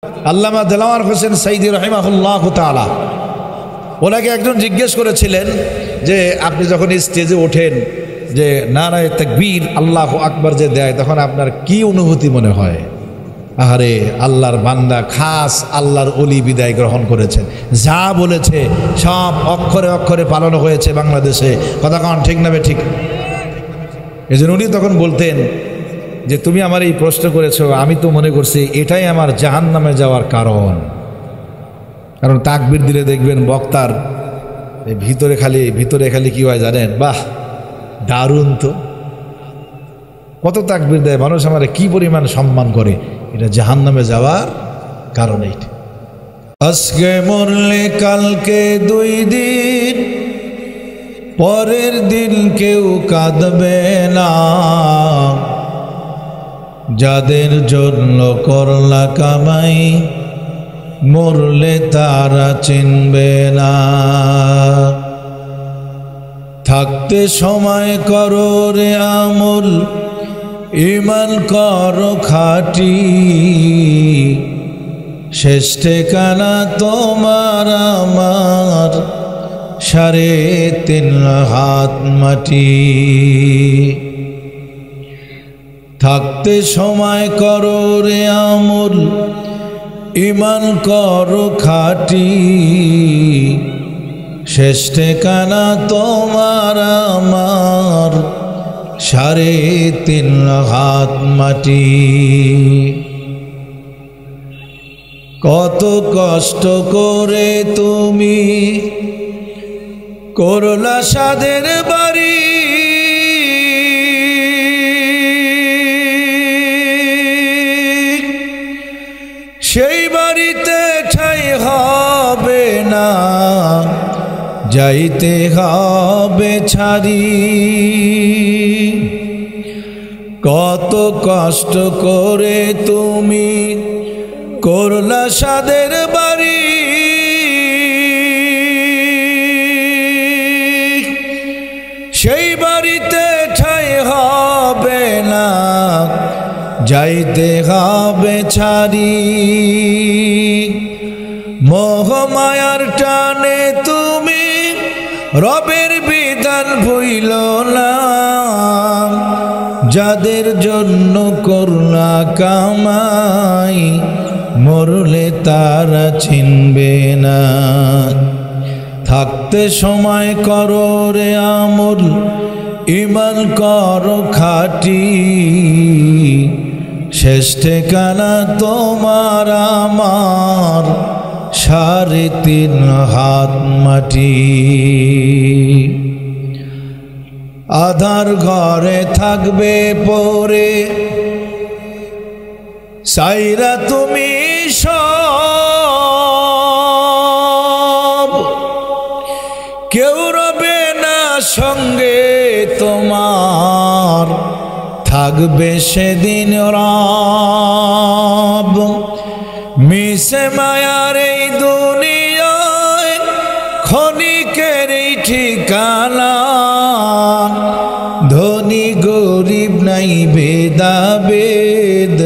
আল্লামা দেলাওয়ার হোসেন সাইদি রাহিমাহুল্লাহু তাআলা, ওনাকে একজন জিজ্ঞেস করেছিলেন যে আপনি যখন স্টেজে ওঠেন যে নারায়ে তাকবীর আল্লাহু আকবার যে দেয়, তখন আপনার কি অনুভূতি মনে হয়? আহারে, আল্লাহর বান্দা, খাস আল্লাহর ওলি বিদায় গ্রহণ করেছেন, যা বলেছে সব অক্ষরে অক্ষরে পালন হয়েছে বাংলাদেশে। কথা কন ঠিক না? ঠিক। এই জন্য উনি তখন বলতেন যে তুমি আমার এই প্রশ্ন করেছো, আমি তো মনে করছি এটাই আমার জাহান্নামে যাওয়ার কারণ। কারণ তাকবীর দিলে দেখবেন বক্তার ভিতরে খালি কি হয় জানেন? বাহ, দারুণ তো, কত তাকবীর দেয় মানুষ, আমার কি পরিমাণ সম্মান করে, এটা জাহান্নামে যাওয়ার কারণ। এইটা আজকে মরলে কালকে 2 দিন, পরের দিন কেউ কাঁদবে না, যাদের জন্য করলা কামাই মরলে তারা চিনবে না। থাকতে সময় করো রে আমল, ঈমান করো খাঁটি, শেষ ঠিকানা তোমার আমার 3.5 হাত মাটি। থাকতে সময় করো রে আমল, ঈমান করো খাঁটি, শেষ ঠিকানা তোমার আমার 3.5 হাত মাটি। কত কষ্ট করে তুমি করলা সাদের বাড়ি, সেই বাড়িতে ঠাই হবে না, যাইতে হবে ছাড়ি। কত কষ্ট করে তুমি করলা সাদের বাড়ি, সেই বাড়িতে ঠাই হবে না, যাইতে হবে ছাড়ি। মোহমায়ার টানে তুমি রবের বিধান ভুইল না, যাদের জন্য করলা কামাই মরলে তারা চিনবে না। থাকতে সময় করো রে আমল, ঈমান করো খাঁটি, শেষ ঠিকানা তোমার আমার 3.5 হাত মাটি। আধার ঘরে থাকবে পরে সাইরা তুমি সব, কেউ রবে না সঙ্গে তোমার, থাকবে সেদিন রব। মিশে মায়ার এই দুনিয়ায় ক্ষণিকের এই ঠিকানা, ধনী গরিব নাই ভেদাভেদ,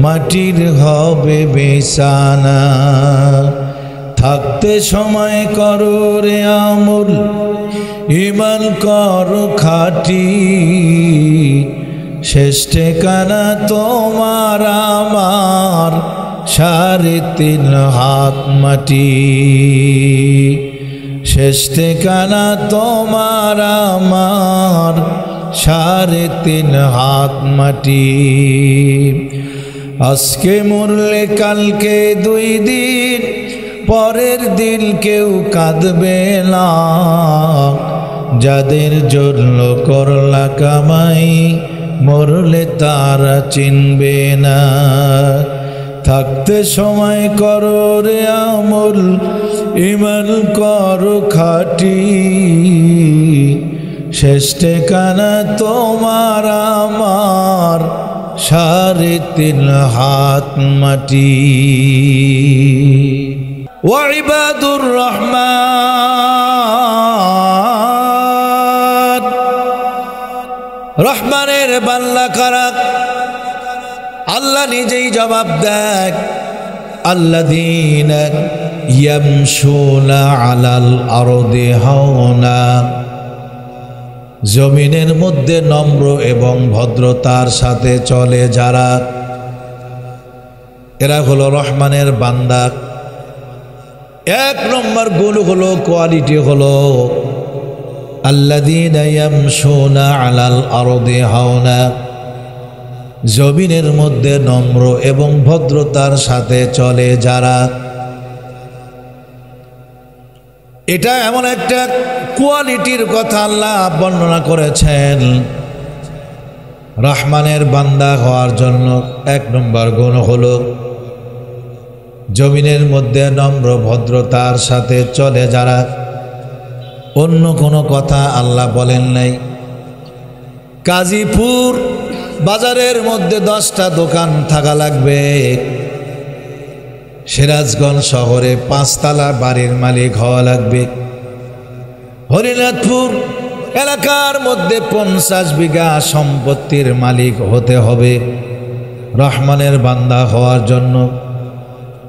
মাটির হবে বিছানা। থাকতে সময় করো রে আমল, ঈমান করো খাঁটি, শেষ ঠিকানা তোমার আমার 3.5 হাত মাটি। শেষ ঠিকানা তোমার আমার 3.5 হাত মাটি। আজকে মরলে কালকে 2 দিন, পরের দিন কেউ কাঁদবে না, যাদের জন্য করলা কামাই মরলে তারা চিনবে না। থাকতে সময় করো রে আমল, ঈমান করো খাঁটি, শেষ ঠিকানা তোমার আমার 3.5 হাত মাটি। ওয়াইবাদুর রহমান, রহমানের বান্দা কারা? আল্লাহ নিজেই জবাব দেয়, আল্লাযীনা ইয়ামশুনা আলাল আরদি হাওনা, জমিনের মধ্যে নম্র এবং ভদ্রতার সাথে চলে যারা, এরা হলো রহমানের বান্দা। এক নম্বর গুণ হলো, কোয়ালিটি হলো আল্লাযীনা ইয়ামশুনা আলাল আরদি হাওনা, জমিনের মধ্যে নম্র এবং ভদ্রতার সাথে চলে যারা। এটা এমন একটা কোয়ালিটির কথা আল্লাহ বর্ণনা করেছেন। রহমানের বান্দা হওয়ার জন্য এক নম্বর গুণ হলো জমিনের মধ্যে নম্র ভদ্রতার সাথে চলে যারা। অন্য কোনো কথা আল্লাহ বলেন নাই। গাজীপুর বাজারের মধ্যে 10টা দোকান থাকা লাগবে, সিরাজগঞ্জ শহরে 5 তলা বাড়ির মালিক হওয়া লাগবে, হরিনাথপুর এলাকার মধ্যে 50 বিঘা সম্পত্তির মালিক হতে হবে রহমানের বান্দা হওয়ার জন্য।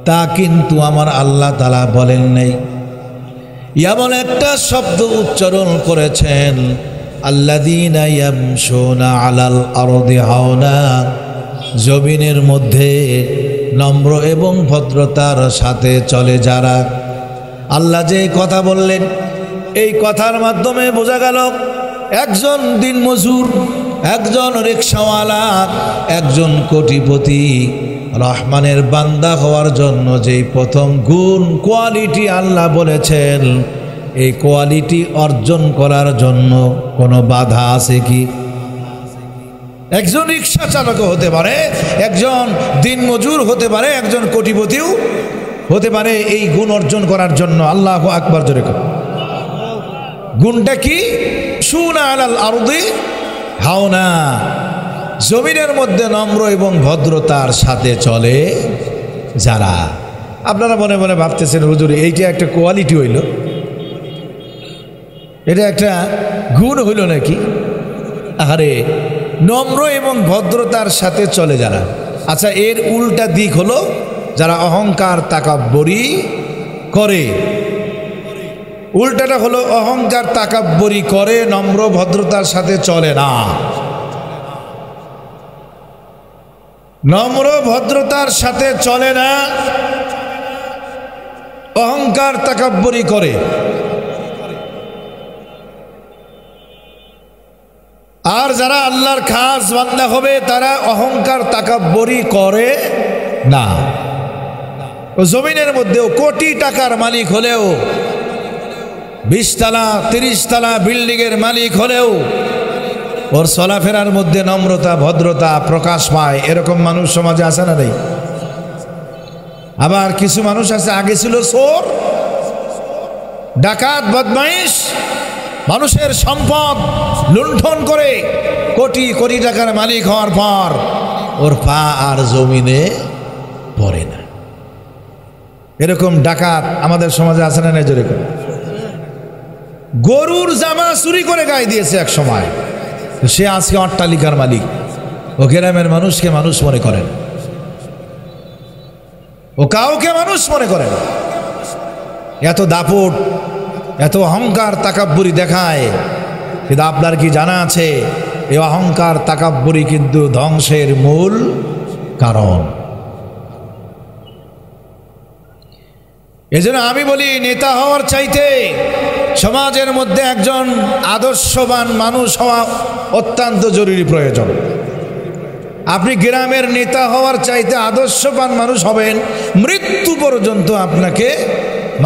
তা কিন্তু আমার আল্লাহ তাআলা বলেন নাই। এমন একটা শব্দ উচ্চারণ করেছেন, আল্লাযীনা ইয়ামশুনা আলাল আরদি হাওনা, জমিনের মধ্যে নম্র এবং ভদ্রতার সাথে চলে যারা। আল্লাহ যে কথা বললেন, এই কথার মাধ্যমে বোঝা গেল একজন দিনমজুর, একজন রিকশাওয়ালা, একজন কোটিপতি রহমানের বান্দা হওয়ার জন্য যেই প্রথম গুণ কোয়ালিটি আল্লাহ বলেছেন, এই কোয়ালিটি অর্জন করার জন্য কোনো বাধা আছে কি? একজন রিক্সা চালক হতে পারে, একজন দিনমজুর হতে পারে, একজন কোটিপতিও হতে পারে এই গুণ অর্জন করার জন্য। আল্লাহু আকবার জোরে কর। গুণটা কি? শুনা আলাল আরদি হাওনা, জমিনের মধ্যে নম্র এবং ভদ্রতার সাথে চলে যারা। আপনারা মনে মনে ভাবতেছেন, হুজুর এইটা একটা কোয়ালিটি হইল, এটা একটা গুণ হইল নাকি? আরে নম্র এবং ভদ্রতার সাথে চলে যারা। আচ্ছা, এর উল্টা দিক হলো যারা অহংকার তাকাব্বুরি করে। উল্টাটা হলো অহংকার তাকাব্বুরি করে, নম্র ভদ্রতার সাথে চলে না। নম্র ভদ্রতার সাথে চলে না, অহংকার তাকাব্বুরি করে। আর যারা আল্লাহর খাস বান্দা হবে তারা অহংকার তাকাব্বুরি করে না। জমিনের মধ্যেও কোটি টাকার মালিক হলেও, 20 তলা 30 তলা বিল্ডিংয়ের মালিক হলেও ওর চলাফেরার মধ্যে নম্রতা ভদ্রতা প্রকাশ পায়। এরকম মানুষ সমাজে আছে না নেই? আবার কিছু মানুষ আছে, আগে ছিল চোর, ডাকাত, বদমাইশ, মানুষের সম্পদ লুণ্ঠন করে কোটি কোটি টাকার মালিক হওয়ার পর ওর পা আর জমিনে পড়ে না। এরকম ডাকাত আমাদের সমাজে আছে না নেই? জোরে করে। গরুর জামা চুরি করে গায়ে দিয়েছে এক সময়, সে আজকে অট্টালিকার মালিক। ও গ্রামের মানুষকে মানুষ মনে করেন, ও কাউকে মানুষ মনে করেন। এত দাপট, এত অহংকার তাকাব্বুরি দেখায়। কিন্তু আপনার কি জানা আছে, এই অহংকার তাকাব্বুরি কিন্তু ধ্বংসের মূল কারণ। এজন্য আমি বলি, নেতা হওয়ার চাইতে সমাজের মধ্যে একজন আদর্শবান মানুষ হওয়া অত্যন্ত জরুরি প্রয়োজন। আপনি গ্রামের নেতা হওয়ার চাইতে আদর্শবান মানুষ হবেন, মৃত্যু পর্যন্ত আপনাকে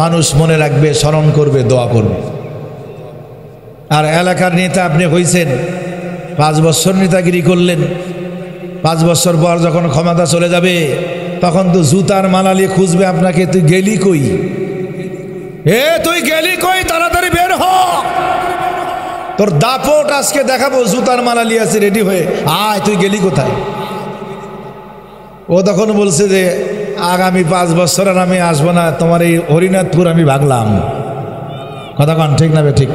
মানুষ মনে রাখবে, স্মরণ করবে, দোয়া করবে। আর এলাকার নেতা আপনি হইছেন, 5 বছর নেতাগিরি করলেন, 5 বছর পর যখন ক্ষমতা চলে যাবে তখন তো জুতার মালালি খুঁজবে আপনাকে, তুই গেলি কই, তুই গেলি কই, তাড়াতাড়ি বের হ, তোর দাপট আজকে দেখাবো, জুতার মালালি আছে রেডি হয়ে, আয়, তুই গেলি কোথায়? ও তখন বলছে যে আগামী 5 বছর আর আমি আসবো না, তোমার এই হরিনাথপুর আমি ভাগলাম। কথা কন, ঠিক না? ঠিক।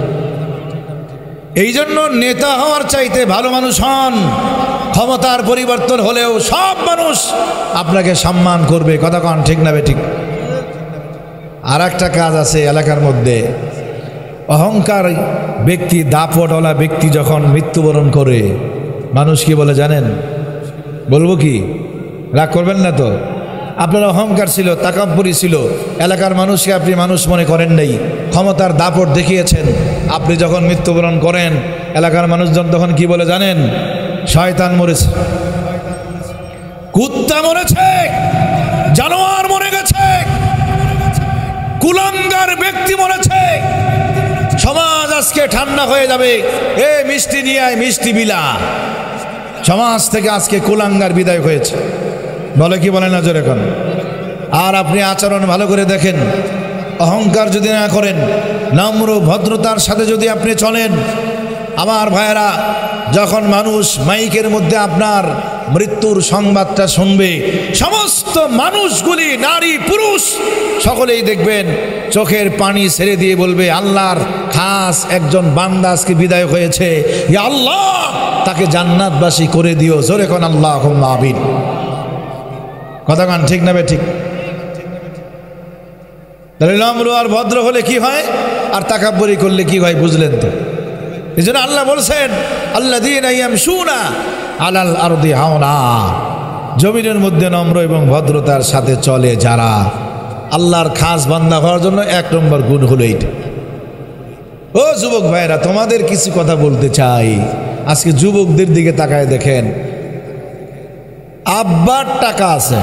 এই জন্য নেতা হওয়ার চাইতে ভালো মানুষ হন, ক্ষমতার পরিবর্তন হলেও সব মানুষ আপনাকে সম্মান করবে। কথা কন ঠিক না বেঠিক? আর একটা কাজ আছে এলাকার মধ্যে, অহংকার ব্যক্তি, দাপটওয়ালা ব্যক্তি যখন মৃত্যুবরণ করে, মানুষ কি বলে জানেন? বলবো কি? রাগ করবেন না তো? আপনার অহংকার ছিল, তাকাব্বুরি ছিল, এলাকার মানুষকে আপনি মানুষ মনে করেন নাই, ক্ষমতার দাপট দেখিয়েছেন। আপনি যখন মৃত্যুবরণ করেন, এলাকার মানুষজন তখন কি বলে জানেন? শয়তান মরেছে, কুত্তা মরেছে, জানোয়ার মরে গেছে, কুলাঙ্গার ব্যক্তি মরেছে। সমাজ আজকে ঠান্ডা হয়ে যাবে। এ মিষ্টি নিয়ে আয়, মিষ্টি বিলা। সমাজ থেকে আজকে কুলাঙ্গার বিদায় হয়েছে, বলে কি বলে না জোরে এখন? আর আপনি আচরণ ভালো করে দেখেন, অহংকার যদি না করেন, নম্র ভদ্রতার সাথে যদি আপনি চলেন, আমার ভাইয়েরা, যখন মানুষ মাইকের মধ্যে আপনার মৃত্যুর সংবাদটা শুনবে, সমস্ত মানুষগুলি, নারী পুরুষ সকলেই দেখবেন চোখের পানি ছেড়ে দিয়ে বলবে, আল্লাহর খাস একজন বান্দা আজকে বিদায় হয়েছে, ইয়া আল্লাহ তাকে জান্নাতবাসী করে দিও। জোরে কোন আল্লাহুম্মা আমিন। কথা কান ঠিক না বে ঠিক? তাহলে নম্র আর ভদ্র হলে কি হয়, আর তাকাব্বুরি করলে কি হয় বুঝলেন তো? এই জন্য আল্লাহ বলছেন, আল্লাযীনা ইয়ামশুনা আলাল আরদি হাওনা, জমিনের মধ্যে নম্র এবং ভদ্রতার সাথে চলে যারা, আল্লাহর খাস বান্দা হওয়ার জন্য 1 নম্বর গুণ হলো এইটা। ও যুবক ভাইরা, তোমাদের কিছু কথা বলতে চাই। আজকে যুবকদের দিকে তাকায় দেখেন, আব্বার টাকা আছে,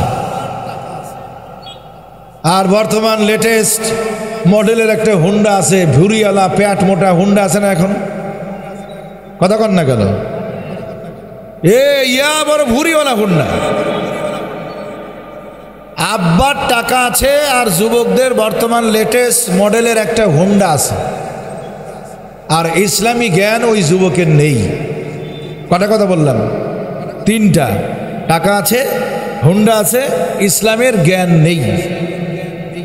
আর বর্তমান লেটেস্ট মডেলের একটা হুন্ডা আছে, ভুরিওয়ালা পেট মোটা হুন্ডা আছে না এখন? কথা কন না কেন? বড় ভুরিওয়ালা হুন্ডা। আব্বার টাকা আছে আর যুবকদের বর্তমান লেটেস্ট মডেলের একটা হুন্ডা আছে, আর ইসলামী জ্ঞান ওই যুবকের নেই। কটা কথা বললাম? 3টা। টাকা আছে, হুন্ডা আছে, ইসলামের জ্ঞান নেই।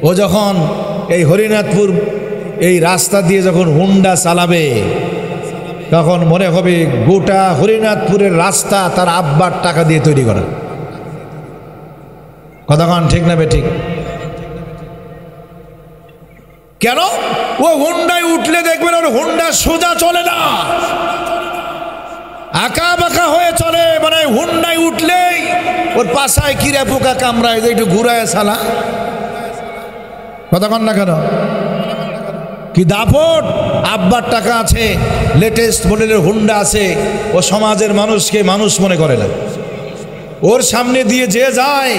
ও যখন এই হরিনাথপুর এই রাস্তা দিয়ে যখন হুন্ডা চালাবে, তখন মনে হবে গোটা হরিনাথপুরের রাস্তা তার আব্বার টাকা দিয়ে তৈরি করা। কথা কন ঠিক না বে ঠিক? কেন? ও হুন্ডায় উঠলে দেখবেন ওর হুন্ডা সোজা চলে না, আঁকা বাঁকা হয়ে চলে। মানে হুন্ডায় উঠলেই ওর পাশায় কিরা পোকা কামড়ায়, যে একটু ঘুরায় সালা। কথা কন না কেন? কি দাপট! আব্বার টাকা আছে, লেটেস্ট মডেলের হুন্ডা আছে, ও সমাজের মানুষকে মানুষ মনে করে না। ওর সামনে দিয়ে যে যায়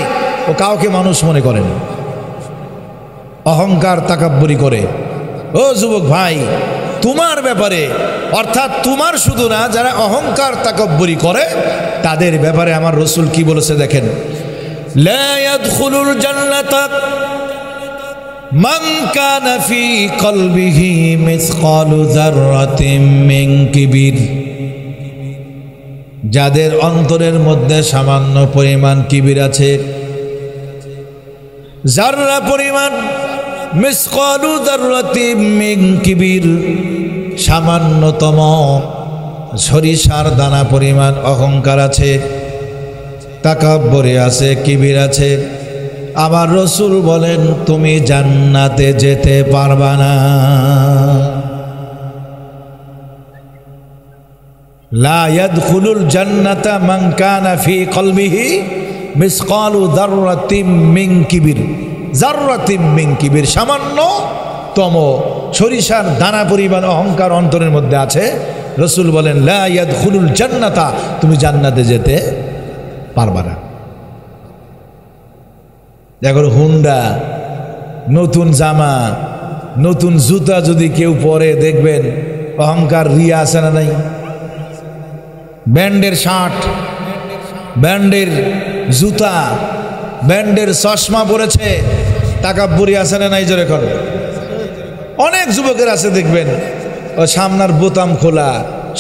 ও কাউকে মানুষ মনে করে না, অহংকার তাকাব্বুরি করে। ও যুবক ভাই, তোমার ব্যাপারে, অর্থাৎ তোমার শুধু না, যারা অহংকার তাকাব্বুরি করে তাদের ব্যাপারে আমার রাসূল কি বলেছে দেখেন, লা ইয়াদখুলুল জান্নাতা মান কানা ফি কলবিহি মিসকালু যাররাতিন মিন কিবির। যাদের অন্তরের মধ্যে সামান্য পরিমাণ কিবির আছে, যাররা পরিমাণ, মিসকালু যাররাতিন মিন কিবির, সামান্যতম সরিষার দানা পরিমাণ অহংকার আছে, তাকাব্বুরি আছে, কিবির আছে, আমার রাসূল বলেন তুমি জান্নাতে যেতে পারবা না। লা ইয়াদখুলুল জান্নাতা মান কানা ফি কলবিহি মিসকালু যাররাতিন মিন কিবির। যাররাতিন মিন কিবির, সামান্যতম সরিষার দানা পরিমাণ অহংকার অন্তরের মধ্যে আছে, রাসূল বলেন লা ইয়াদখুলুল জান্নাতা, তুমি জান্নাতে যেতে পারবা না। এখন হুন্ডা, নতুন জামা, নতুন জুতা যদি কেউ পরে দেখবেন অহংকার রিয়া আছে না নাই? ব্র্যান্ডের শার্ট, ব্র্যান্ডের জুতা, ব্র্যান্ডের চশমা পরেছে, তাকাব্বুরি আছে না নাই? জোরে এখন অনেক যুবকের আছে দেখবেন, ও সামনার বোতাম খোলা,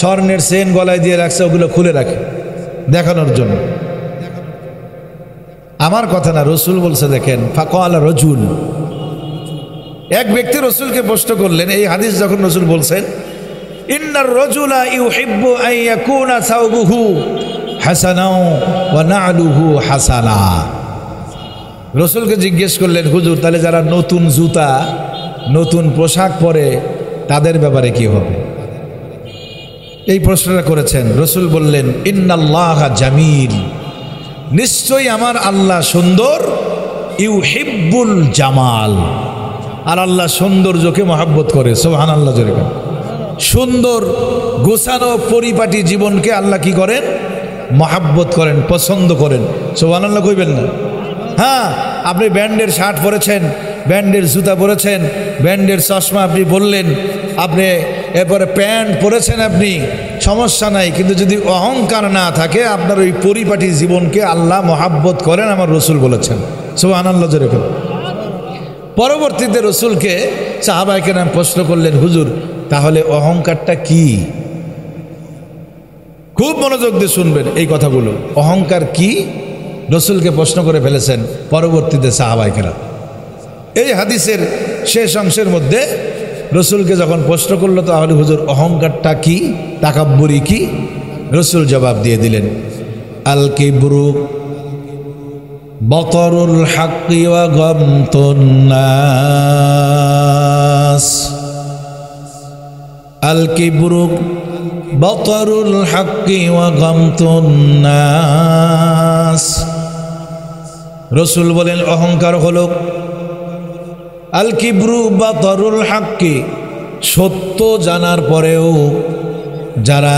স্বর্ণের চেন গলায় দিয়ে রাখছে, ওগুলো খুলে রাখে দেখানোর জন্য। আমার কথা না, রাসূল বলছে দেখেন, ফাকালা রাজুল, এক ব্যক্তি রাসূলকে প্রশ্ন করলেন। এই হাদিস যখন রাসূল বলছেন, ইন্নার রাজুলা ইউহিব্বু আন ইয়াকুনা সাওবুহু হাসানা ওয়া না'লুহু হাসানা। রসুলকে জিজ্ঞেস করলেন, হুজুর তাহলে যারা নতুন জুতা নতুন পোশাক পরে তাদের ব্যাপারে কি হবে? এই প্রশ্নটা করেছেন। রসুল বললেন, ইন্নাল্লাহা জামিল, নিশ্চয়ই আমার আল্লাহ সুন্দর, ইউহিব্বুল জামাল, আর আল্লাহ সৌন্দর্যকে মহব্বত করে। সুবহানাল্লাহ জোরে বলেন। সুন্দর গোছানো পরিপাটি জীবনকে আল্লাহ কি করেন? মহব্বত করেন, পছন্দ করেন। সুবহানাল্লাহ কইবেন না? হ্যাঁ, আপনি ব্র্যান্ডের শার্ট পরেছেন, ব্র্যান্ডের জুতা পরেছেন, ব্র্যান্ডের চশমা আপনি বললেন, আপনি এরপরে প্যান্ট পরেছেন, আপনি সমস্যা নাই, কিন্তু যদি অহংকার না থাকে আপনার ওই পরিপাটি জীবনকে আল্লাহ মহাব্বত করেন, আমার রসুল বলেছেন। সুবহানাল্লাহ জোরে বলেন। পরবর্তীতে রসুলকে সাহাবায়ে কেরাম প্রশ্ন করলেন, হুজুর তাহলে অহংকারটা কি? খুব মনোযোগ দিয়ে শুনবেন এই কথাগুলো। অহংকার কি? রসুলকে প্রশ্ন করে ফেলেছেন পরবর্তীতে সাহাবায়ে কেরাম। এই হাদিসের শেষ অংশের মধ্যে রসুলকে যখন প্রশ্ন করলো, তাহলে হুজুর অহংকারটা কি, তাকাব্বুরি কি, রসুল জবাব দিয়ে দিলেন, আল কিবরু বাতরুল হাক্কি ওয়া গামতুন নাস। আল কিবরু বাতরুল হাক্কি ওয়া গামতুন নাস। রসুল বলেন অহংকার হলো আল কিবরু বাতরুল হাক্কি, সত্য জানার পরেও যারা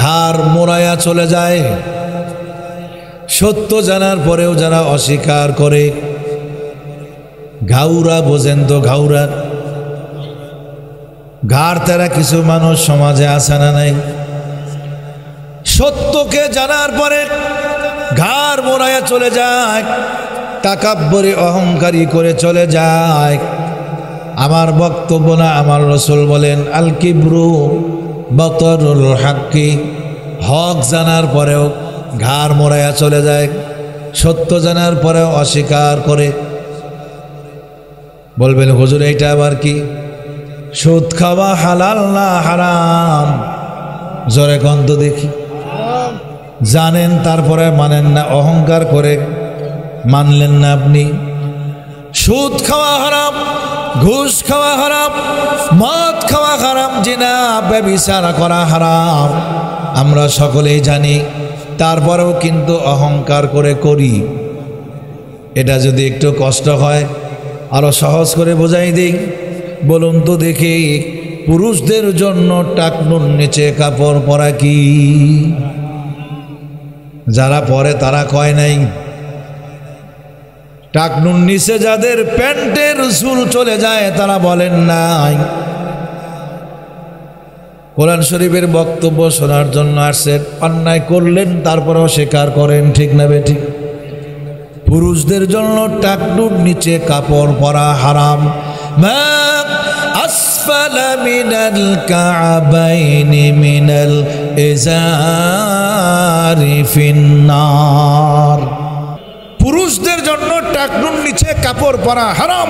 ঘাড় মোড়ায়া চলে যায়, সত্য জানার পরেও যারা অস্বীকার করে। ঘাউরা বোঝেন তো? ঘাউরা ঘাড় তেরা কিছু মানুষ সমাজে আসে না নাই? সত্যকে জানার পরে ঘাড় মোড়ায়া চলে যায়, তাকাব্বুরি অহংকারী করে চলে যায়। আমার বক্তব্য না, আমার রসুল বলেন আল কিবরু বাতরুল হাক্কি, হক জানার পরেও ঘাড় মোড়ায়া চলে যায়, সত্য জানার পরেও অস্বীকার করে। বলবেন হুজুর এইটা আবার কি? সুদ খাওয়া হালাল না হারাম? জোরে কন্ত দেখি। জানেন তারপরে মানেন না, অহংকার করে মানলেন না আপনি। সুদ খাওয়া হারাম, ঘুষ খাওয়া হারাম, মদ খাওয়া হারাম, জিনা ব্যভিচার করা হারাম, আমরা সকলেই জানি। তারপরেও কিন্তু অহংকার করে করি। এটা যদি একটু কষ্ট হয় আরো সহজ করে বোঝাই দিই। বলুন তো দেখি, পুরুষদের জন্য টাকনুর নিচে কাপড় পরা কি? যারা পরে তারা কয় নাই। টাকনুর নিচে যাদের প্যান্টের ঝুল চলে যায় তারা বলেন নাই। কোরআন শরীফের বক্তব্য শোনার জন্য আসছেন, অন্যায় করলেন তারপরেও স্বীকার করেন, ঠিক না বেঠিক? পুরুষদের জন্য টাকনুর নিচে কাপড় পরা হারাম। মা আসফালা মিনাল কা'বাইনি মিনাল ইজারি ফিন্নার। পুরুষদের জন্য টাকনুর নিচে কাপড় পরা হারাম,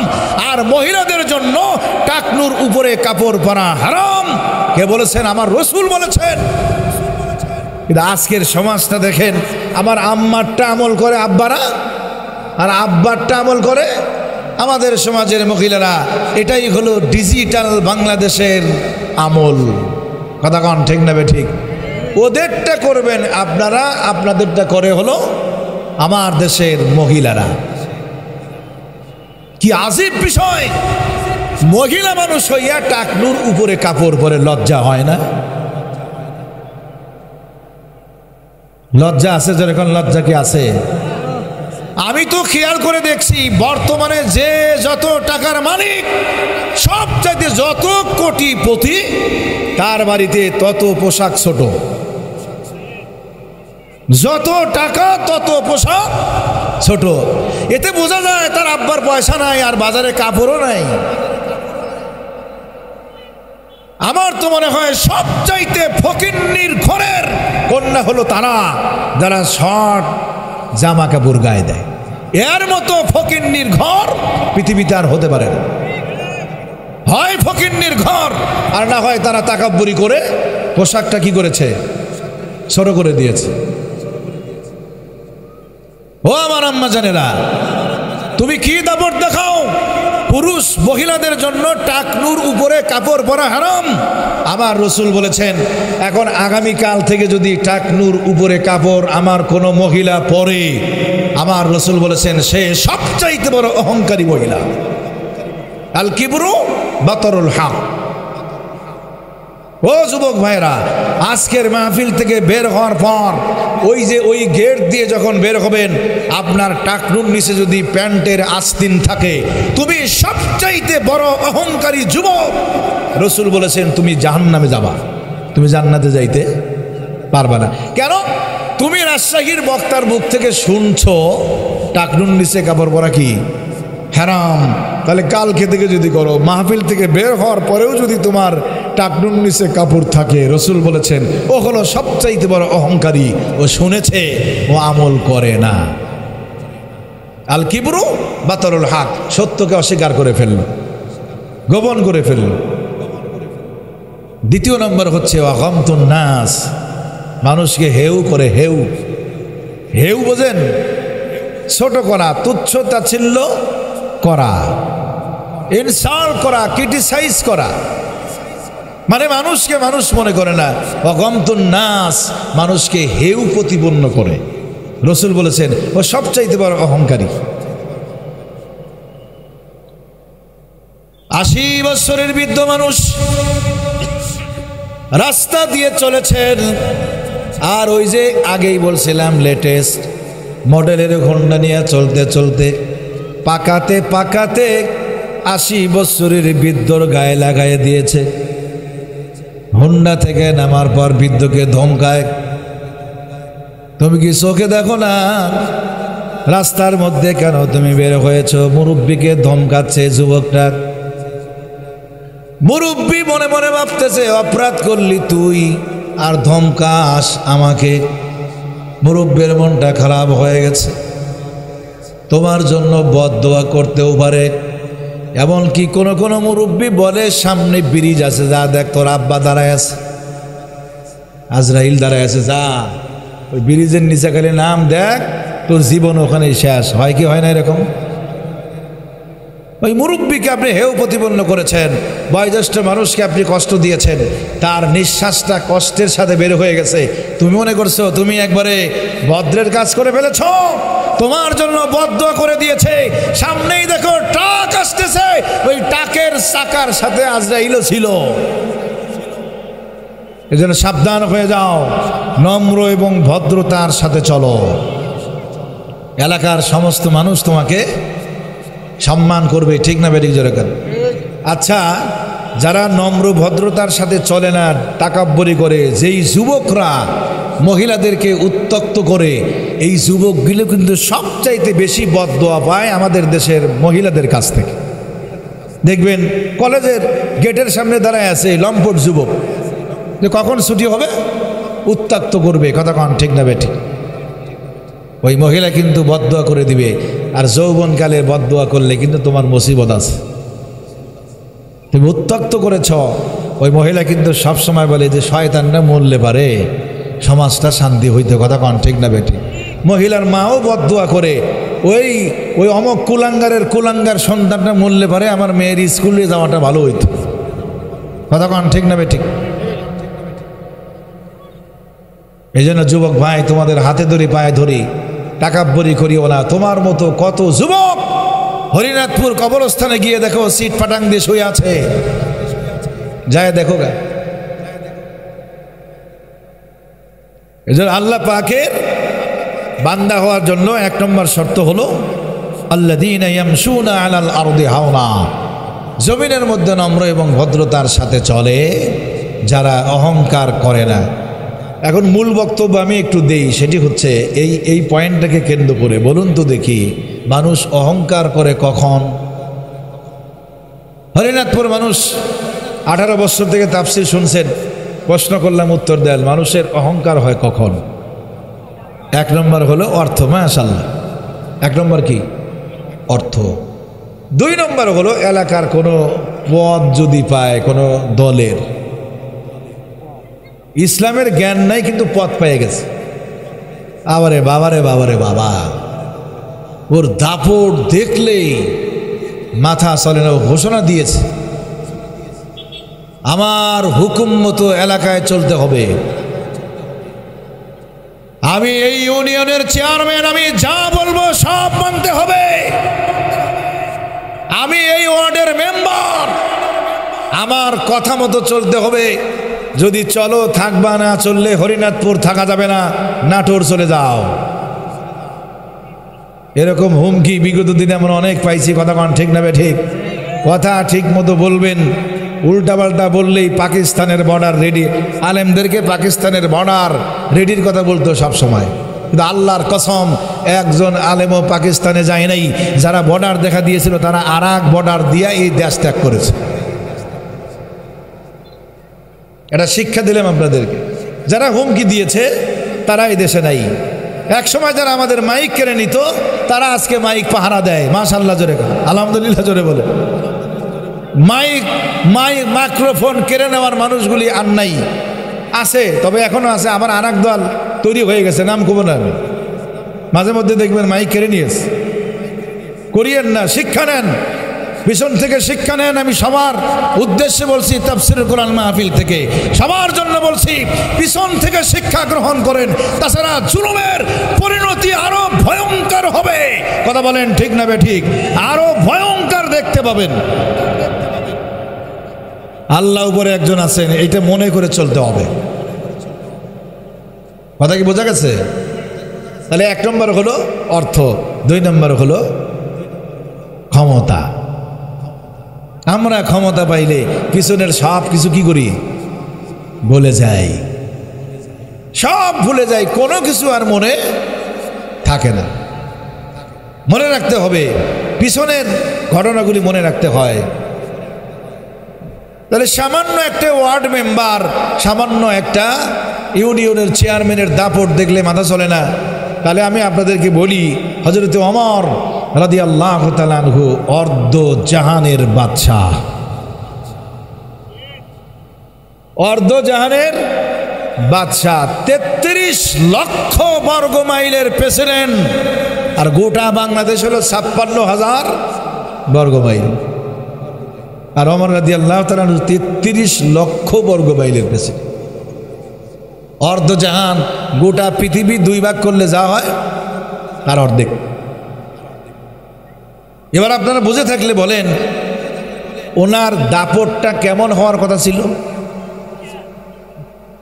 আর মহিলাদের জন্য টাকনুর উপরে কাপড় পরা হারাম। কে বলেছেন? আমার রসুল বলেছেন। কিন্তু আজকের সমাজটা দেখেন, আমার আম্মারটা আমল করে আব্বারা, আর আব্বারটা আমল করে আমাদের সমাজের মহিলারা। এটাই হলো ডিজিটাল বাংলাদেশের আমল। কথা কন ঠিক না ঠিক? ওদেরটা করবেন আপনারা, আপনাদেরটা করে হলো আমার দেশের মহিলারা। কি আজীব বিষয়! মহিলা মানুষ হইয়া টাকনুর উপরে কাপড় পরে লজ্জা হয় না? লজ্জা আছে? যেরকম লজ্জা কি আছে? আমি তো খেয়াল করে দেখছি, বর্তমানে যে যত টাকার মালিক, সব চাইতে যত কোটিপতি, তার বাড়িতে তত পোশাক ছোট। যত টাকা তত পোশাক ছোট। এতে বোঝা যায় তার আব্বার পয়সা নাই, আর বাজারে কাপড়ও নাই। আমার তো মনে হয় সবচাইতে ফকিন্নির ঘরের কন্যা হলো তারা যারা শর্ট জামা কাপড় গায়ে দেয়। এর মতো ফকিন্নির ঘর পৃথিবীতে আর হতে পারে না। হয় ফকিন্নির ঘর, আর না হয় তারা তাকাব্বুরি করে পোশাকটা কি করেছে? ছোট করে দিয়েছে। ও আমার আম্মা জানেরা, তুমি কি দাপট দেখাও? পুরুষ মহিলাদের জন্য টাকনুর উপরে কাপড় পরা হারাম। আমার রসুল বলেছেন, এখন আগামীকাল থেকে যদি টাকনুর উপরে কাপড় আমার কোনো মহিলা পরে, আমার রসুল বলেছেন সে সবচাইতে বড় অহংকারী মহিলা। আল কিবরু বাতরুল হক। ও যুবক ভাইরা, আজকের মাহফিল থেকে বের হওয়ার পর ওই গেট দিয়ে যখন বের হবেন, আপনার টাকনুর নিচে যদি প্যান্টের আস্তিন থাকে, তুমি সবচাইতে বড় অহংকারী যুবক। রসুল বলেছেন তুমি জাহান্নামে যাবা, তুমি জান্নাতে যাইতে পারবা না। কেন? তুমি রাজশাহীর বক্তার মুখ থেকে শুনছো টাকনুর নিচে কাপড় পরা কি হারাম, তাহলে কালকে থেকে যদি করো, মাহফিল থেকে বের হওয়ার পরেও যদি তোমার টাকনুর নিচে কাপড় থাকে, রসুল বলেছেন ও হলো সবচাইতে বড় অহংকারী। ও শুনেছে, ও আমল করে না। আল কিবরু বাতরুল হক, সত্যকে অস্বীকার করে ফেলল, গোপন করে ফেলল। দ্বিতীয় নম্বর হচ্ছে ওয়াগামতুন নাস, মানুষকে হেউ করে। হেউ হেউ বোঝেন? ছোট করা, তুচ্ছ তাচ্ছিল্য করা, ইনসাল্ট করা, ক্রিটিসাইজ করা, মানে মানুষকে মানুষ মনে করে না। ওয়াগামতুন নাস, মানুষকে হেউ প্রতিপন্ন করে। রসুল বলেছেন ও সবচাইতে বড় অহংকারী। 80 বছরের বৃদ্ধ মানুষ রাস্তা দিয়ে চলেছেন, আর ওই যে আগেই বলছিলাম লেটেস্ট মডেলের হোন্ডা নিয়ে চলতে চলতে পাকাতে পাকাতে 80 বছরের বৃদ্ধর গায়ে লাগায় দিয়েছে। হোন্ডা থেকে নামার পর বৃদ্ধকে ধমকায়, তুমি কি চোখে দেখো না রাস্তার মধ্যে কেন তুমি বের হয়েছ? মুরব্বীকে ধমকাচ্ছে যুবকটা। মুরব্বী মনে মনে ভাবতেছে অপরাধ করলি তুই আর ধমকাস আমাকে। মুরব্বীর মনটা খারাপ হয়ে গেছে, তোমার জন্য বদদোয়া করতেও পারে। এমনকি কোনো কোনো মুরব্বী বলে সামনে ব্রিজ আছে, যা দেখ তোর আব্বা দাঁড়ায় আছে, আজরাইল দাঁড়ায় আছে, যা ওই ব্রিজের নিচে খালি নাম দেখ, তোর জীবন ওখানে শেষ। হয় কি হয় না এরকম? ওই মুরব্বীকে আপনি হেউ প্রতিপন্ন করেছেন, বয়োজ্যেষ্ঠ মানুষকে আপনি কষ্ট দিয়েছেন, তার নিঃশ্বাসটা কষ্টের সাথে বের হয়ে গেছে। তুমি মনে করছো তুমি একবারে ভদ্রের কাজ করে ফেলেছ, তোমার জন্য বদদোয়া করে দিয়েছে। সামনেই দেখো ট্রাক আসতেছে, ওই ট্রাকের চাকার সাথে আজরাইলও ছিল। এজন্য সাবধান হয়ে যাও, নম্র এবং ভদ্রতার সাথে চলো। এলাকার সমস্ত মানুষ তোমাকে সম্মান করবে, ঠিক না বেরিক জোরেকার? আচ্ছা, যারা নম্র ভদ্রতার সাথে চলে না, তাকাব্বরি করে, যেই যুবকরা মহিলাদেরকে উত্ত্যক্ত করে, এই যুবকগুলো কিন্তু সবচাইতে বেশি বদদোয়া পায় আমাদের দেশের মহিলাদের কাছ থেকে। দেখবেন কলেজের গেটের সামনে দাঁড়ায় আছে লম্পট যুবক, যে কখন ছুটি হবে উত্ত্যক্ত করবে, কথা কন ঠিক না বেঠিক? ওই মহিলা কিন্তু বদদোয়া করে দিবে। আর যৌবনকালে বদদোয়া করলে কিন্তু তোমার মুসিবত আছে। তুমি উত্ত্যক্ত করেছ, ওই মহিলা কিন্তু সবসময় বলে যে শয়তানরা মরলে পারে সমাজটা শান্তি হইতে, কথা কন ঠিক না বেঠিক? মহিলার মাও বদদোয়া করে, ওই ওই অমক কুলাঙ্গারের কুলাঙ্গার সন্তানটা মরলে পারে আমার মেয়ের স্কুলে যাওয়াটা ভালো হইতো, কথা কন ঠিক না বেঠিক? এই জন্য যুবক ভাই, তোমাদের হাতে ধরি পায়ে ধরি, টাকাব্বরি করিও না। তোমার মতো কত যুবক হরিনাথপুর কবরস্থানে গিয়ে দেখো সিট পাটাং দিয়ে শুয়ে আছে, যায় দেখো গা। এই জন্য আল্লাহ পাকের বান্দা হওয়ার জন্য 1 নম্বর শর্ত হলো আল্লাযীনা ইয়ামশুনা আলাল আরদি হাওনা, জমিনের মধ্যে নম্র এবং ভদ্রতার সাথে চলে, যারা অহংকার করে না। এখন মূল বক্তব্য আমি একটু দেই, সেটি হচ্ছে এই পয়েন্টটাকে কেন্দ্র করে বলুন তো দেখি, মানুষ অহংকার করে কখন? হরিনাথপুর মানুষ 18 বছর থেকে তাফসীর শুনছেন, প্রশ্ন করলাম উত্তর দেন, মানুষের অহংকার হয় কখন? 1 নম্বর হলো অর্থ, মাশাআল্লাহ। 1 নম্বর কি? অর্থ। 2 নম্বর হলো এলাকার কোনো পদ যদি পায়, কোনো দলের। ইসলামের জ্ঞান নাই কিন্তু পদ পেয়ে গেছে, আবারে বাবারে বাবারে বাবা, ওর দাপট দেখলেই মাথা চলে না। ও ঘোষণা দিয়েছে, আমার হুকুম মতো এলাকায় চলতে হবে। আমি এই ইউনিয়নের চেয়ারম্যান, আমি যা বলবো সব মানতে হবে। আমি এই ওয়ার্ডের মেম্বার, আমার কথা মতো চলতে হবে। যদি চলো থাকবা, না চললে হরিনাথপুর থাকা যাবে না, নাটোর চলে যাও। এরকম হুমকি বিগত দিনে আমরা অনেক পাইছি। কথা কন ঠিক না? ঠিক কথা ঠিক মতো বলবেন। উল্টাপাল্টা বললেই পাকিস্তানের বর্ডার রেডি, আলেমদেরকে পাকিস্তানের বর্ডার রেডির কথা বলতো সব সময়। কিন্তু আল্লাহর কসম, একজন আলেমও পাকিস্তানে যায় নাই। যারা বর্ডার দেখা দিয়েছিল তারা আর এক বর্ডার দিয়ে এই দেশ ত্যাগ করেছে। এটা শিক্ষা দিলাম আপনাদেরকে। যারা হুমকি দিয়েছে তারা এই দেশে নাই। এক সময় যারা আমাদের মাইক কেড়ে নিত তারা আজকে মাইক পাহারা দেয়। মাশাআল্লাহ জোরে, আলহামদুলিল্লাহ জোরে বলে। মাইক্রোফোন কেড়ে নেওয়ার মানুষগুলি আর নাই, আছে, তবে এখনো আছে। আবার আর এক দল তৈরি হয়ে গেছে, নাম কব না আমি। মাঝে মধ্যে দেখবেন মাইক কেড়ে নিয়েছে। করিয়েন না, শিক্ষা নেন, পিছন থেকে শিক্ষা নেন। আমি সবার উদ্দেশ্যে বলছি, তাফসীরুল কোরআন মাহফিল থেকে সবার জন্য বলছি, পিছন থেকে শিক্ষা গ্রহণ করেন। তাছাড়া জুলুমের পরিণতি আরো ভয়ঙ্কর হবে। কথা বলেন ঠিক না ঠিক? আরো ভয়ঙ্কর দেখতে পাবেন। আল্লাহ উপরে একজন আছেন, এটা মনে করে চলতে হবে। কথা কি বোঝা গেছে? তাহলে 1 নম্বর হলো অর্থ, 2 নম্বর হলো ক্ষমতা। আমরা ক্ষমতা পাইলে পিছনের সব কিছু কি করি? বলে যাই, সব ভুলে যাই, কোনো কিছু আর মনে থাকে না। মনে রাখতে হবে, পিছনের ঘটনাগুলি মনে রাখতে হয়। তাহলে সামান্য একটা ওয়ার্ড মেম্বার, সামান্য একটা ইউনিয়নের চেয়ারম্যানের দাপট দেখলে মাথা চলে না। তাহলে আমি আপনাদেরকে বলি, হযরত ওমর রাদিয়াল্লাহু তাআলা আনহু অর্ধ জাহানের বাদশাহ, অর্ধ জাহানের বাদশাহ, 33 লক্ষ বর্গ মাইলের প্রেসিডেন্ট। আর গোটা বাংলাদেশ হলো 56,000 বর্গ মাইল। আর ওমর রাদিয়াল্লাহু তাআলা 33 লক্ষ বর্গ মাইলের প্রেসিডেন্ট। অর্ধজাহান, গোটা পৃথিবী 2 ভাগ করলে যা হয় তার অর্ধেক। এবার আপনারা বুঝে থাকলে বলেন, ওনার দাপটটা কেমন হওয়ার কথা ছিল?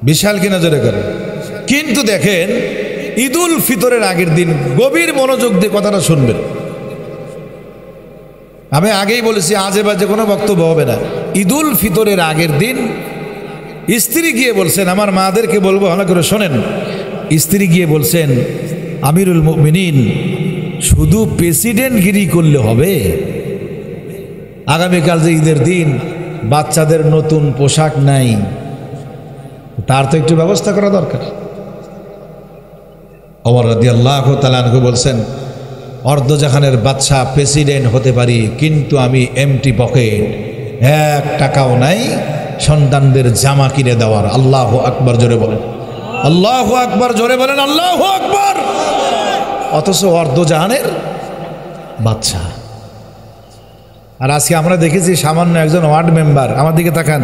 বিশাল কি নজরে করে। কিন্তু দেখেন, ঈদুল ফিতরের আগের দিন, গভীর মনোযোগ দিয়ে কথাটা শুনবেন। আমি আগেই বলেছি, আজে বাজে কোনো বক্তব্য হবে না। ঈদুল ফিতরের আগের দিন স্ত্রী গিয়ে বলছেন, আমার মাদেরকে বলবো ভালো করে শোনেন। স্ত্রী গিয়ে বলছেন, আমিরুল মুমিনিন, শুধু প্রেসিডেন্টগিরি করলে হবে? আগামীকাল যে ঈদের দিন, বাচ্চাদের নতুন পোশাক নাই, তার তো একটু ব্যবস্থা করা দরকার। ওমর রাদিয়াল্লাহু তাআলা আনহু বলছেন, অর্ধজাহানের বাদশা, প্রেসিডেন্ট হতে পারি, কিন্তু আমি এমটি পকেট, 1 টাকাও নাই সন্তানদের জামা কিনে দেওয়ার। আল্লাহু আকবার জোরে বলেন, আল্লাহু আকবার জোরে বলেন, আল্লাহু আকবার। অথচ অর্ধজাহানের বাদশা। আর আজকে আমরা দেখেছি সামান্য একজন ওয়ার্ড মেম্বার, আমার দিকে তাকান,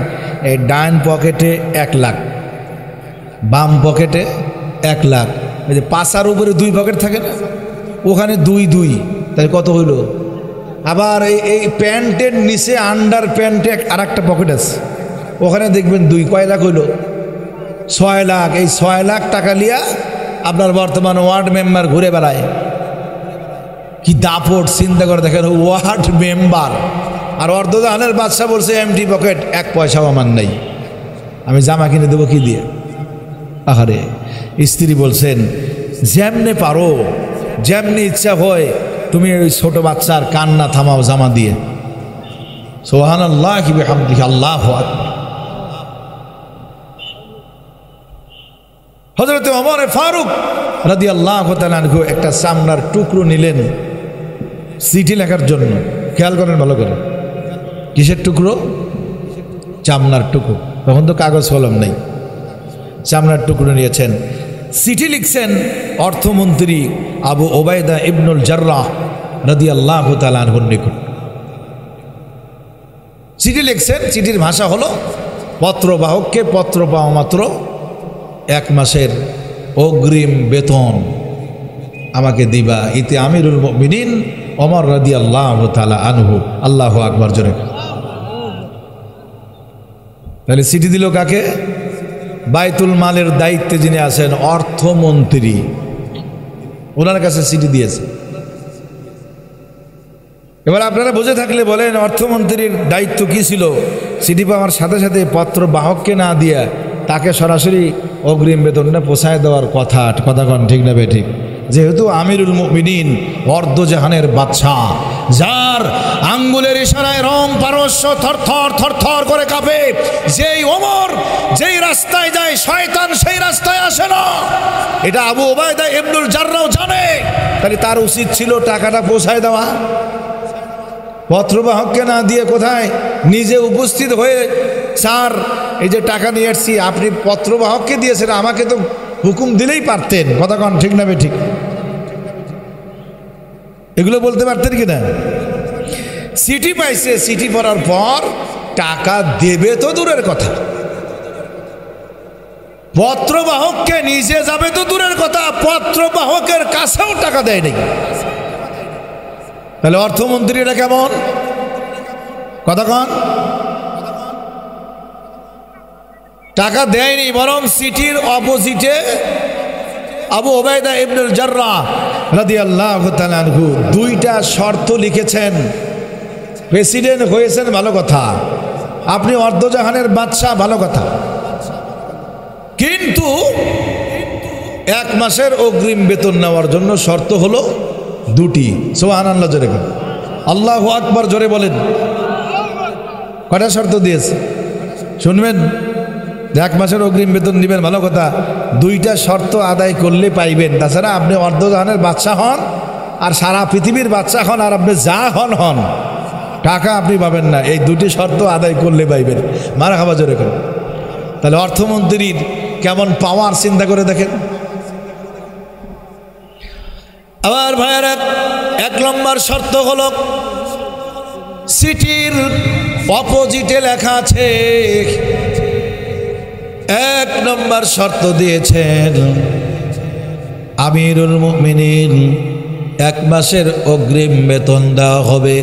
এই ডান পকেটে 1 লাখ, বাম পকেটে 1 লাখ, এই যে পাশার উপরে 2 পকেট থাকে না, ওখানে 2, তাই কত হইল? আবার এই প্যান্টের নিচে আন্ডার প্যান্টে আর একটা পকেট আছে, ওখানে দেখবেন 2, কয় লাখ হইল? 6 লাখ। এই 6 লাখ টাকা লিয়া আপনার বর্তমান ওয়ার্ড মেম্বার ঘুরে বেড়ায়। কি দাপট চিন্তা করে দেখেন, ওয়ার্ড মেম্বার। আর অর্ধজাহানের বাদশা বলছে এমটি পকেট, 1 পয়সাও আমার নেই, আমি জামা কিনে দেবো কি দিয়ে? আহারে। স্ত্রী বলছেন, যেমনে পারো, যেমনি ইচ্ছা হয়, তুমি ওই ছোট বাচ্চার কান্না থামাও জামা দিয়ে। সুবহানাল্লাহি ওয়া বিহামদিহি, আল্লাহু আকবার। হযরত ওমর ফারুক রাদিয়াল্লাহু তাআলা আনহু একটা চামড়ার টুকরো নিলেন চিঠি লেখার জন্য। খেয়াল করেন ভালো করে, কিসের টুকরো? চামড়ার টুকরো। তখন তো কাগজ কলম নেই, চামড়ার টুকরো নিয়েছেন, চিঠি লিখছেন অর্থমন্ত্রী আবু ওবায়দা ইবনুল জাররাহ রাদিয়াল্লাহু তাআলা আনহুর নিকট। চিঠি লিখছেন, চিঠির ভাষা হলো পত্রবাহককে পত্র পাওয়া মাত্র 1 মাসের অগ্রিম বেতন আমাকে দিবা, ইতি আমিরুল মুমিনিন ওমর রাদিয়াল্লাহু তাআলা আনহু। আল্লাহু আকবার জোরে। তাহলে চিঠি দিল কাকে? বাইতুল মালের দায়িত্বে যিনি আছেন অর্থমন্ত্রী, ওনার কাছে চিঠি দিয়েছে। এবার আপনারা বুঝে থাকলে বলেন অর্থমন্ত্রীর দায়িত্ব কি ছিল? চিঠি পাওয়ার সাথে সাথে পত্র বাহককে না দিয়া তাকে সরাসরি অগ্রিম বেতনটা পৌঁছায় দেওয়ার কথা কন ঠিক না বে ঠিক? যেহেতু আমিরুল মুমিনিন অর্ধজাহানের বাদশাহ, যার আঙ্গুলের ইশারায় রোম পারস্য থরথর থরথর করে কাঁপে, যেই ওমর যেই রাস্তায় যায় শয়তান সেই রাস্তায় আসে না, এটা আবু উবাইদা ইবনুল জাররাও জানে। তাহলে তার উচিত ছিল টাকাটা পৌঁছায় দেওয়া। পত্রবাহককে না দিয়ে কোথায় নিজে উপস্থিত হয়ে, স্যার এই যে টাকা নিয়ে আসছি, আপনি পত্রবাহককে দিয়েছেন, আমাকে তো হুকুম দিলেই পারতেন। কথা কন ঠিক না বে ঠিক? এগুলো বলতে পারতেন কিনা? চিঠি পাইছে, চিঠি পড়ার পর টাকা দেবে তো দূরের কথা, পত্রবাহককে নিজে যাবে তো দূরের কথা, পত্রবাহকের কাছেও টাকা দেয় নাই। তাহলে অর্থমন্ত্রী এটা কেমন? কথা কন। টাকা দেয়নি, বরং চিঠির অপোজিটে আবু উবাইদা ইবনুল জাররাহ রাদিয়াল্লাহু তাআলা আনহু 2টা শর্ত লিখেছেন। প্রেসিডেন্ট হয়েছেন ভালো কথা, আপনি অর্ধজাহানের বাদশাহ ভালো কথা, কিন্তু 1 মাসের অগ্রিম বেতন নেওয়ার জন্য শর্ত হলো 2টি। সুবহানাল্লাহ জোরে বলেন, আল্লাহু আকবার জোরে বলেন। কয়টা শর্ত দিয়েছে শুনবেন? 1 মাসের অগ্রিম বেতন দিবেন ভালো কথা, 2টা শর্ত আদায় করলে পাইবেন। তাছাড়া আপনি অর্ধজাহানের বাদশাহ হন আর সারা পৃথিবীর বাদশাহ হন, আর আপনি যা হন টাকা আপনি পাবেন না। এই 2টি শর্ত আদায় করলে পাইবেন। মারহাবা জোরে করেন। তাহলে অর্থমন্ত্রীর কেমন পাওয়ার চিন্তা করে দেখেন। আবার ভাইয়েরা, 1 নম্বর শর্ত হলো চিঠির অপোজিটে লেখা আছে, 1 নম্বর শর্ত দিয়েছেন আমিরুল মুমিনিন 1 মাসের অগ্রিম বেতন দেওয়া হবে,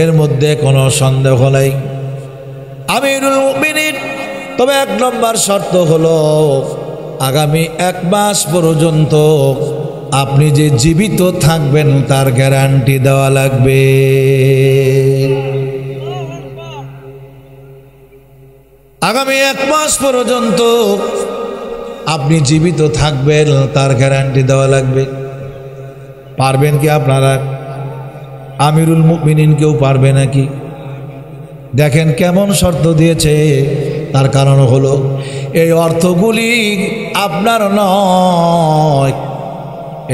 এর মধ্যে কোনো সন্দেহ নাই আমিরুল মুমিনিন। তবে 1 নম্বর শর্ত হলো আগামী 1 মাস পর্যন্ত আপনি যে জীবিত থাকবেন তার গ্যারান্টি দেওয়া লাগবে। আগামী 1 মাস পর্যন্ত আপনি জীবিত থাকবেন তার গ্যারান্টি দেওয়া লাগবে। পারবেন কি আপনারা? আমিরুল মুমিনিন কেউ পারবে নাকি? দেখেন কেমন শর্ত দিয়েছে। তার কারণ হলো এই অর্থগুলি আপনার নয়,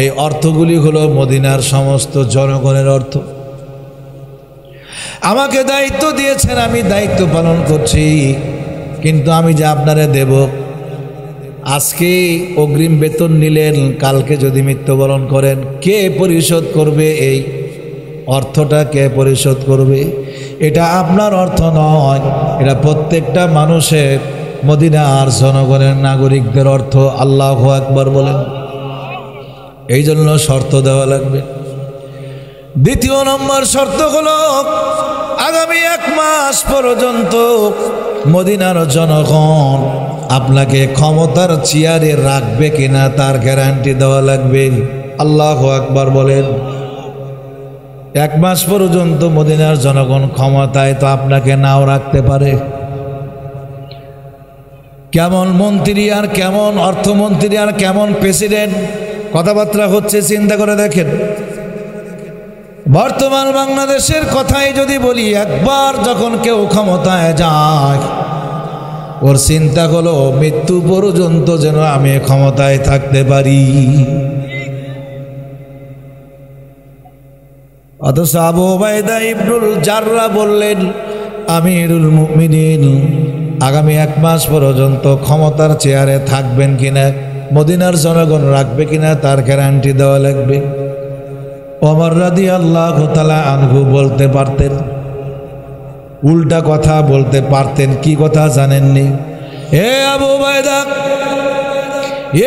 এই অর্থগুলি হলো মদিনার সমস্ত জনগণের অর্থ। আমাকে দায়িত্ব দিয়েছেন, আমি দায়িত্ব পালন করছি, কিন্তু আমি যে আপনারে দেব, আজকে অগ্রিম বেতন নিলেন, কালকে যদি মৃত্যুবরণ করেন কে পরিশোধ করবে? এই অর্থটা কে পরিশোধ করবে? এটা আপনার অর্থ নয়, এটা প্রত্যেকটা মানুষের, মদিনার জনগণের, নাগরিকদের অর্থ। আল্লাহু আকবার বলেন। এই জন্য শর্ত দেওয়া লাগবে। 2য় নম্বর শর্ত হলো আগামী 1 মাস পর্যন্ত মদিনার জনগণ আপনাকে ক্ষমতার চেয়ারে রাখবে কিনা তার গ্যারান্টি দেওয়া লাগবে। আল্লাহু আকবার বলেন। 1 মাস পর্যন্ত মদিনার জনগণ ক্ষমতায় তো আপনাকে নাও রাখতে পারে। কেমন মন্ত্রী আর কেমন অর্থমন্ত্রী আর কেমন প্রেসিডেন্ট কথাবার্তা হচ্ছে চিন্তা করে দেখেন। বর্তমান বাংলাদেশের কথাই যদি বলি, একবার যখন কেউ ক্ষমতায় যায় ওর চিন্তা হলো মৃত্যু পর্যন্ত যেন আমি ক্ষমতায় থাকতে পারি। অথচ আবু উবাইদা ইবনুল জাররাহ বললেন আমিরুল মুমিনিন আগামী 1 মাস পর্যন্ত ক্ষমতার চেয়ারে থাকবেন কিনা, মদিনার জনগণ রাখবে কিনা তার গ্যারান্টি দেওয়া লাগবে। ওমর রাদিয়াল্লাহু তাআলা আনহু বলতে পারতেন, উল্টা কথা বলতে পারতেন। কি কথা জানেননি? হে আবু উবাইদা,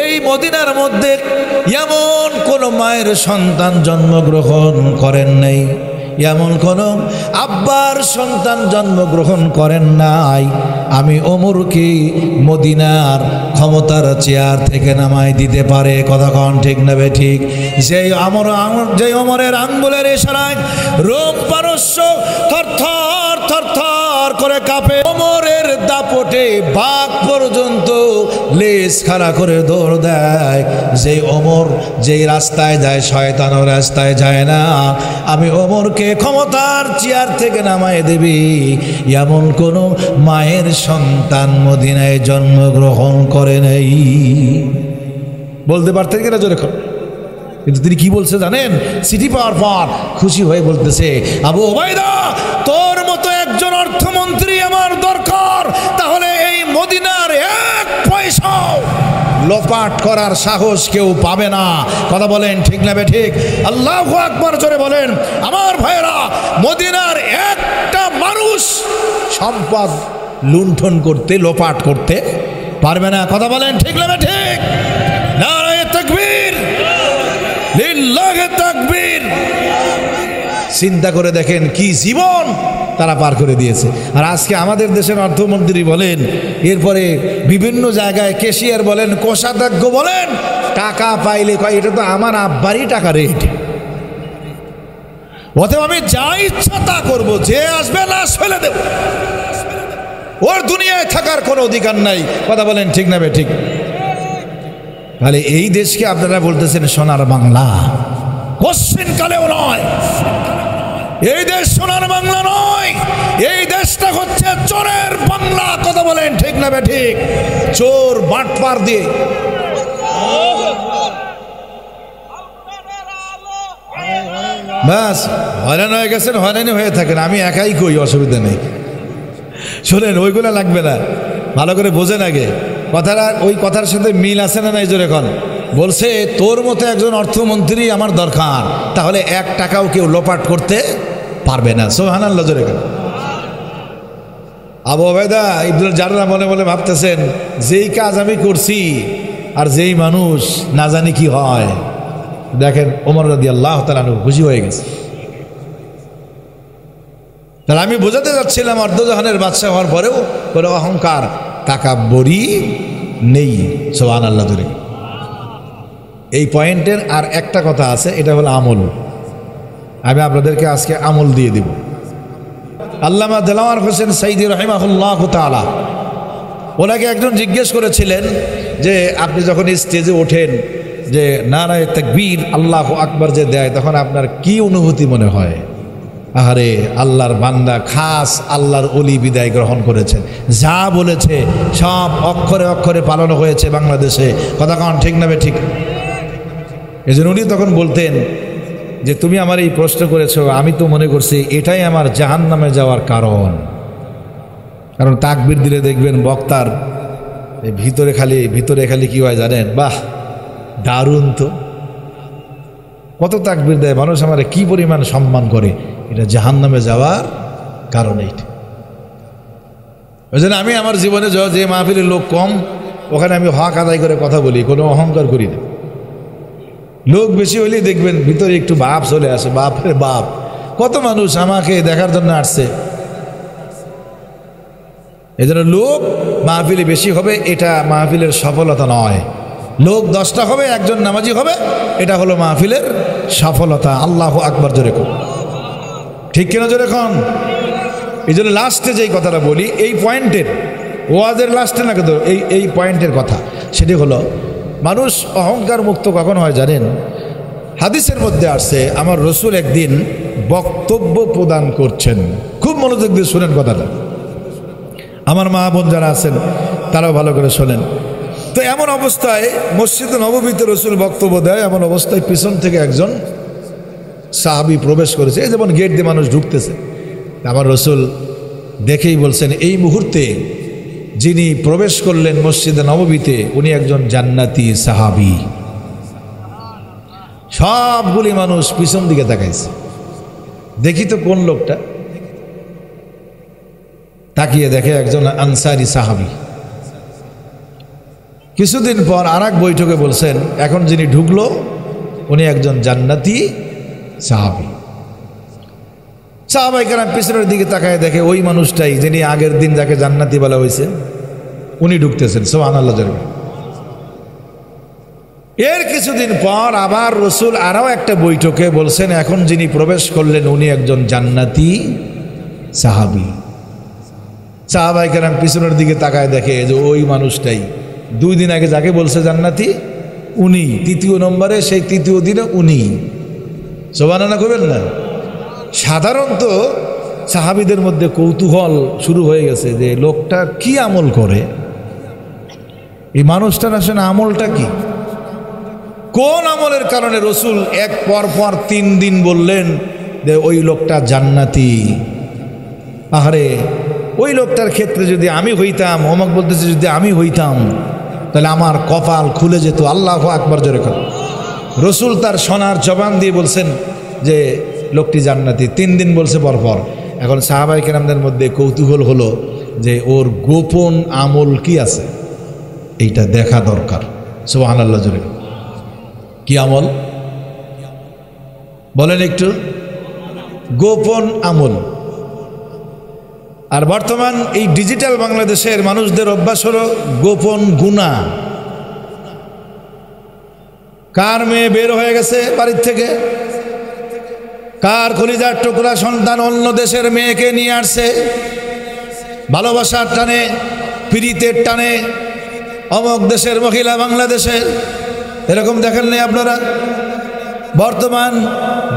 এই মদিনার মধ্যে এমন কোন মায়ের সন্তান জন্মগ্রহণ করেন নাই, এমন কোন আব্বার সন্তান জন্মগ্রহণ করেন নাই আমি ওমরকে মদিনার ক্ষমতার চেয়ার থেকে নামাই দিতে পারে। কথা কন ঠিক না বে ঠিক? যে ওমরের আঙ্গুলের ইশারায় রোম পারস্য থরথর থরথর করে কাঁপে, ওমরের দাপটে বাঘ পর্যন্ত লেজ খাড়া করে দৌড় দেয়। যে ওমর যেই রাস্তায় যায় শয়তানও রাস্তায় যায় না। আমি ওমরকে ক্ষমতার চেয়ার থেকে নামায় দেবি এমন কোন মায়ের সন্তান মদিনায় জন্মগ্রহণ করে নাই। বলতে পারতেন কিনা জোরে? কিন্তু তিনি কি বলছে জানেন? সিটি পাওয়ার পর খুশি হয়ে বলতেছে, আবু উবাইদা, তোর মতো একজন অর্থমন্ত্রী আমার দরকার, তাহলে এই মদিনার এক পয়সাও লোপাট করার সাহস কেউ পাবে না। কথা বলেন ঠিক না বে ঠিক? আল্লাহু আকবার জোরে বলেন। আমার ভাইয়েরা, মদিনার একটা মানুষ সম্পদ লুণ্ঠন করতে লোপাট করতে পারবে না। কথা বলেন ঠিক না বে ঠিক? নারায়ে তাকবীর, লিল্লাহি তাকবীর। চিন্তা করে দেখেন কি জীবন তারা পার করে দিয়েছে। আর আজকে আমাদের দেশের অর্থমন্ত্রী বলেন, এরপরে বিভিন্ন জায়গায় ক্যাশিয়ার বলেন, কোষাধ্যক্ষ বলেন, টাকা পাইলে কয় এটা তো আমার আব্বারই টাকা রেট, অতএব আমি যা ইচ্ছা তা করবো, যে আসবে লাশ ফেলে দেব, ওর দুনিয়ায় থাকার কোনো অধিকার নাই। কথা বলেন ঠিক না বে ঠিক? তাহলে এই দেশকে আপনারা বলতেছেন সোনার বাংলা, কোশ্চেন কালেও নয়। এই দেশ সোনার বাংলা নয়, এই দেশটা হচ্ছে চোরের বাংলা। কথা বলেন ঠিক না বে ঠিক? চোর বাটপার দিয়ে ব্যাস হয়রান হয়ে গেছেন, হয়রানি হয়ে থাকেন। আমি একাই কই, অসুবিধা নেই। শোনেন, ওইগুলো লাগবে না, ভালো করে বোঝেন আগে কথাটা। ওই কথার সাথে মিল আছে না নাই? জোরে এখন বলছে, তোর মতো একজন অর্থমন্ত্রী আমার দরকার, তাহলে এক টাকাও কেউ লোপাট করতে পারবে না। সুবহানাল্লাহ জোরে কেন? আবু উবাইদা ইবনুল জাররাহ মনে মনে ভাবতেছেন, যেই কাজ আমি করছি আর যেই মানুষ, না জানি কি হয়। দেখেন ওমর রাদিয়াল্লাহু তাআলা খুশি হয়ে গেছে। তাহলে আমি বোঝাতে যাচ্ছিলাম, অর্ধজাহানের বাদশা হওয়ার পরেও কোনো অহংকার তাকাব্বুরি নেই। সুবহানাল্লাহ জোরে। এই পয়েন্টের আর একটা কথা আছে, এটা হলো আমল। আমি আপনাদেরকে আজকে আমল দিয়ে দেব। আল্লামা দেলাওয়ার হোসেন সাইদি রাহিমাহুল্লাহ তাআলা, ওনাকে একজন জিজ্ঞেস করেছিলেন যে আপনি যখন স্টেজে ওঠেন, যে নারায়ে তাকবীর আল্লাহু আকবার যে দেয়, তখন আপনার কি অনুভূতি মনে হয়? আহারে, আল্লাহর বান্দা, খাস আল্লাহর ওলি বিদায় গ্রহণ করেছেন। যা বলেছে সব অক্ষরে অক্ষরে পালন হয়েছে বাংলাদেশে। কথা কন ঠিক না বে ঠিক? এই জন্য উনি তখন বলতেন যে তুমি আমার এই প্রশ্ন করেছো, আমি তো মনে করছি এটাই আমার জাহান্নামে যাওয়ার কারণ। কারণ তাকবীর দিলে দেখবেন বক্তার ভিতরে খালি কি হয় জানেন? বাহ, দারুণ তো, কত তাকবীর দেয় মানুষ, আমার কি পরিমাণ সম্মান করে, এটা জাহান্নামে যাওয়ার কারণ। এইটা ওই জন্য আমি আমার জীবনে যে মাহফিলের লোক কম, ওখানে আমি হক আদায় করে কথা বলি, কোনো অহংকার করি না। লোক বেশি হইলেই দেখবেন ভিতরে একটু ভাব চলে আসে, বাপরে বাপ, কত মানুষ আমাকে দেখার জন্য আসছে। এই জন্য লোক মাহফিলে বেশি হবে, এটা মাহফিলের সফলতা নয়। লোক 10টা হবে, একজন নামাজি হবে, এটা হলো মাহফিলের সফলতা। আল্লাহু আকবার জোরে কোন, ঠিক কিনা জোরে কোন? এই জন্য লাস্টে যেই কথাটা বলি, এই পয়েন্টের, ওয়াজের লাস্টে না কিন্তু এই পয়েন্টের কথা, সেটি হলো মানুষ অহংকার মুক্ত কখন হয় জানেন? হাদিসের মধ্যে আসছে, আমার রসুল একদিন বক্তব্য প্রদান করছেন, খুব মনোযোগ দিয়ে শোনেন কথাটা। আমার মা বোন যারা আছেন তারাও ভালো করে শোনেন। তো এমন অবস্থায় মসজিদে নববীতে রসুল বক্তব্য দেয়, এমন অবস্থায় পিছন থেকে একজন সাহাবী প্রবেশ করেছে। এই যেমন গেট দিয়ে মানুষ ঢুকতেছে, আমার রসুল দেখেই বলছেন, এই মুহূর্তে যিনি প্রবেশ করলেন মসজিদে নববীতে, উনি একজন জান্নাতি সাহাবী। সবগুলি মানুষ পিছন দিকে তাকাইছে, দেখি তো কোন লোকটা। তাকিয়ে দেখে একজন আনসারি সাহাবী। কিছুদিন পর আর এক বৈঠকে বলছেন, এখন যিনি ঢুকলো উনি একজন জান্নাতি সাহাবী। সাহাবায়ে কেরাম পিছনের দিকে তাকায় দেখে ওই মানুষটাই যিনি আগের দিন যাকে জান্নাতি বলা হয়েছে উনি ঢুকতেছেন। সুবহানাল্লাহ। এর কিছুদিন পর আবার রসুল আরও একটা বৈঠকে বলছেন, এখন যিনি প্রবেশ করলেন উনি একজন জান্নাতি সাহাবী। সাহাবায়ে কেরাম পিছনের দিকে তাকায় দেখে যে ওই মানুষটাই 2 দিন আগে যাকে বলছে জান্নাতি উনি, তৃতীয় নম্বরে সেই তৃতীয় দিনে উনি। সুবহানাল্লাহ করবেন না? সাধারণত সাহাবীদের মধ্যে কৌতূহল শুরু হয়ে গেছে যে লোকটা কি আমল করে, এই মানুষটার আসলে আমলটা কি, কোন আমলের কারণে রসুল এক পর 3 দিন বললেন যে ওই লোকটা জান্নাতি। আহারে, ওই লোকটার ক্ষেত্রে যদি আমি হইতাম, অমক বলতেছে যদি আমি হইতাম তাহলে আমার কপাল খুলে যেত। আল্লাহু আকবার জোরে করে। রসুল তার সোনার জবান দিয়ে বলছেন যে লোকটি জান্নাতি। 3 দিন বলছে পরপর। এখন সাহাবায়ে কেরামদের মধ্যে কৌতূহল হলো যে ওর গোপন আমল কি আছে, এইটা দেখা দরকার। সুবহানাল্লাহ জোরে। কি আমল বলেন একটু? গোপন আমল। আর বর্তমান এই ডিজিটাল বাংলাদেশের মানুষদের অভ্যাস হলো গোপন গুনাহ। কার মেয়ে বের হয়ে গেছে বাড়ির থেকে, কার কলিজার টুকরা সন্তান অন্য দেশের মেয়েকে নিয়ে আসছে, ভালোবাসার টানে, প্রীতের টানে, অমুক দেশের মহিলা বাংলাদেশে। এরকম দেখেন নাই আপনারা? বর্তমান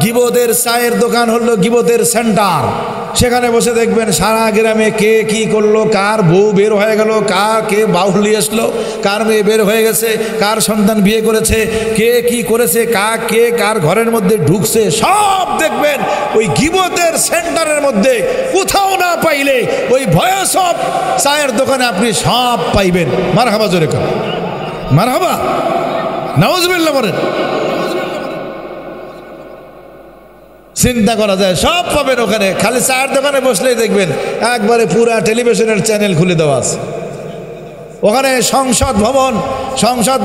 গিবতের চায়ের দোকান হলো গিবতের সেন্টার। সেখানে বসে দেখবেন সারা গ্রামে কে কি করলো, কার বউ বের হয়ে গেল, কে বাউলি আসলো, কার মেয়ে বের হয়ে গেছে, কার সন্তান বিয়ে করেছে, কে কি করেছে, কে কার ঘরের মধ্যে ঢুকছে, সব দেখবেন ওই গিবতের সেন্টারের মধ্যে। কোথাও না পাইলে ওই ভয়েস অফ চায়ের দোকানে আপনি সব পাইবেন। মারহাবা জোরে কর, মারহাবা, নাউজুবিল্লাহ বলেন। চিন্তা করা যায়, সব পাবেন ওখানে। খালি চায়ের দোকানে বসলেই দেখবেন একবারে পুরা টেলিভিশনের চ্যানেল খুলে দেওয়া আছে ওখানে। সংসদ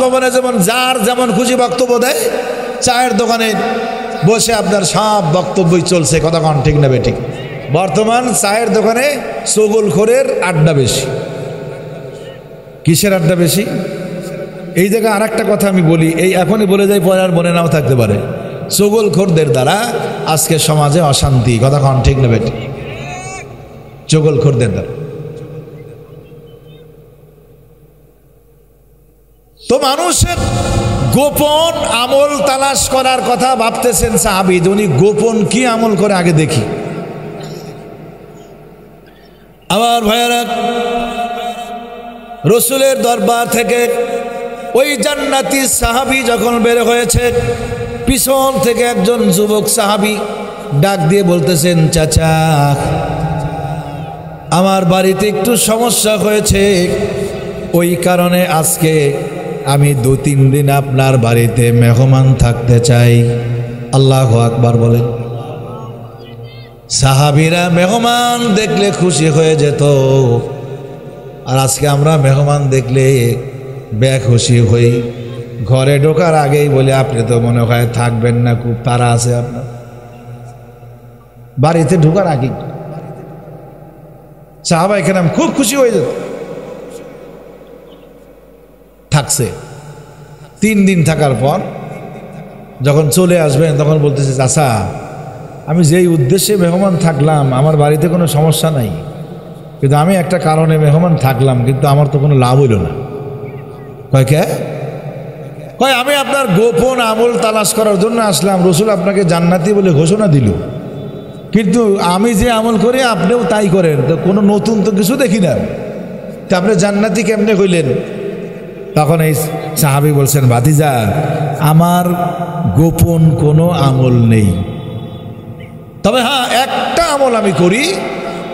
ভবনে যেমন যার যেমন খুশি বক্তব্য দেয়, চায়ের দোকানে বসে আপনার সব বক্তব্যই চলছে। কথা কন ঠিক না বেঠিক? বর্তমান চায়ের দোকানে চগলখোরের আড্ডা বেশি। কিসের আড্ডা বেশি? এই জায়গায় আর একটা কথা আমি বলি, এই এখনই বলে যাই, পরে আর মনে নাও থাকতে পারে। চগলখোরদের দ্বারা আজকে সমাজে অশান্তি। কথা কন ঠিক না বেঠিক? চগলখোরদের দ্বারা। তো মানুষের গোপন আমল তালাশ করার কথা ভাবতেছেন সাহাবী, উনি গোপন কি আমল করে আগে দেখি। আমার ভাইয়েরা, রসুলের দরবার থেকে ওই জান্নাতি সাহাবী যখন বের হয়েছে, পিছন থেকে একজন যুবক সাহাবী ডাক দিয়ে বলতেছেন, চাচা আমার বাড়িতে একটু সমস্যা হয়েছে, ওই কারণে আজকে আমি 2-3 দিন আপনার বাড়িতে মেহমান থাকতে চাই। আল্লাহু আকবার বলেন। সাহাবীরা মেহমান দেখলে খুশি হয়ে যেত, আর আজকে আমরা মেহমান দেখলে বেখুশি হই। ঘরে ঢোকার আগেই বলে আপনি তো মনে হয় থাকবেন না, খুব তাড়া আছে আপনার। বাড়িতে ঢোকার আগে সাহাবায়ে কেরাম খুব খুশি হয়ে যেত। থাকছে 3 দিন থাকার পর যখন চলে আসবেন তখন বলতেছে, চাচা আমি যেই উদ্দেশ্যে মেহমান থাকলাম আমার বাড়িতে কোনো সমস্যা নাই, কিন্তু আমি একটা কারণে মেহমান থাকলাম, কিন্তু আমার তো কোনো লাভ হইল না। কয় আমি আপনার গোপন আমল তালাশ করার জন্য আসলাম। রসুল আপনাকে জান্নাতি বলে ঘোষণা দিল, কিন্তু আমি যে আমল করি আপনিও তাই করেন, তো কোনো নতুন তো কিছু দেখি না, তা আপনি জান্নাতি কেমনে হইলেন? তখন এই সাহাবী বলছেন, ভাতিজা আমার গোপন কোনো আমল নেই, তবে হ্যাঁ একটা আমল আমি করি,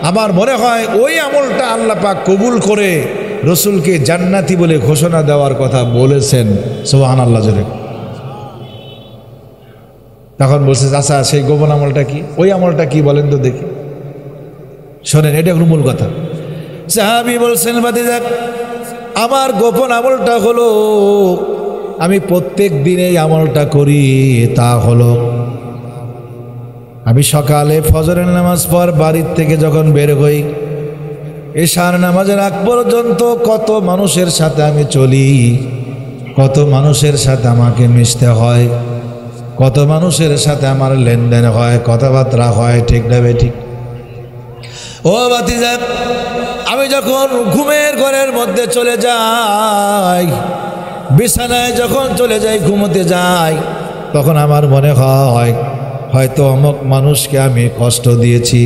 আমার মনে হয় ওই আমলটা আল্লাহ পাক কবুল করে রসুলকে জান্নাতি বলে ঘোষণা দেওয়ার কথা বলেছেন। সুবহানাল্লাহ জোরে। তখন বলছে চাচা সেই গোপন আমলটা কি, ওই আমলটা কি বলেন তো দেখি। শোনেন, এটা হলো মূল কথা। সাহাবী বলছেন ভাতিজা, আমার গোপন আমলটা হলো আমি প্রত্যেক দিন এই আমলটা করি। তা হলো আমি সকালে ফজরের নামাজ পর বাড়ির থেকে যখন বের হই, এশার নামাজের আগ পর্যন্ত কত মানুষের সাথে আমি চলি, কত মানুষের সাথে আমাকে মিশতে হয়, কত মানুষের সাথে আমার লেনদেন হয়, কথাবার্তা হয়, ঠিক না বেঠিক? ও ভাতিজা, আমি যখন ঘুমের ঘরের মধ্যে চলে যাই, বিছানায় যখন চলে যাই, ঘুমোতে যাই, তখন আমার মনে হয় হয়তো অমুক মানুষকে আমি কষ্ট দিয়েছি,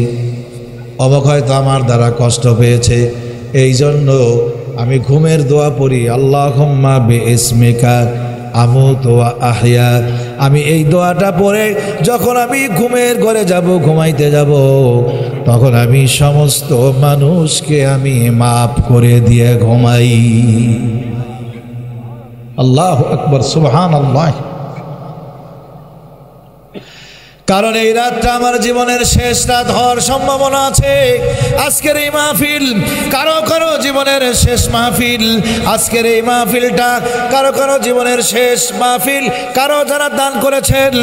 অমুক হয়তো আমার দ্বারা কষ্ট পেয়েছে। এই জন্য আমি ঘুমের দোয়া পড়ি, আল্লাহুম্মা বিইসমিকা আমুতু ওয়া আহইয়া। আমি এই দোয়াটা পড়ে যখন আমি ঘুমের ঘরে যাব, ঘুমাইতে যাব, তখন আমি সমস্ত মানুষকে আমি মাফ করে দিয়ে ঘুমাই। আল্লাহু আকবার, সুবহানাল্লাহ। কারণ এই রাতটা আমার জীবনের শেষ রাত হওয়ার সম্ভাবনা আছে। আজকের এই মাহফিল কারো কারো জীবনের শেষ মাহফিল। আজকের এই মাহফিলটা কারো কারো জীবনের শেষ মাহফিল। কারো যারা দান করেছেন,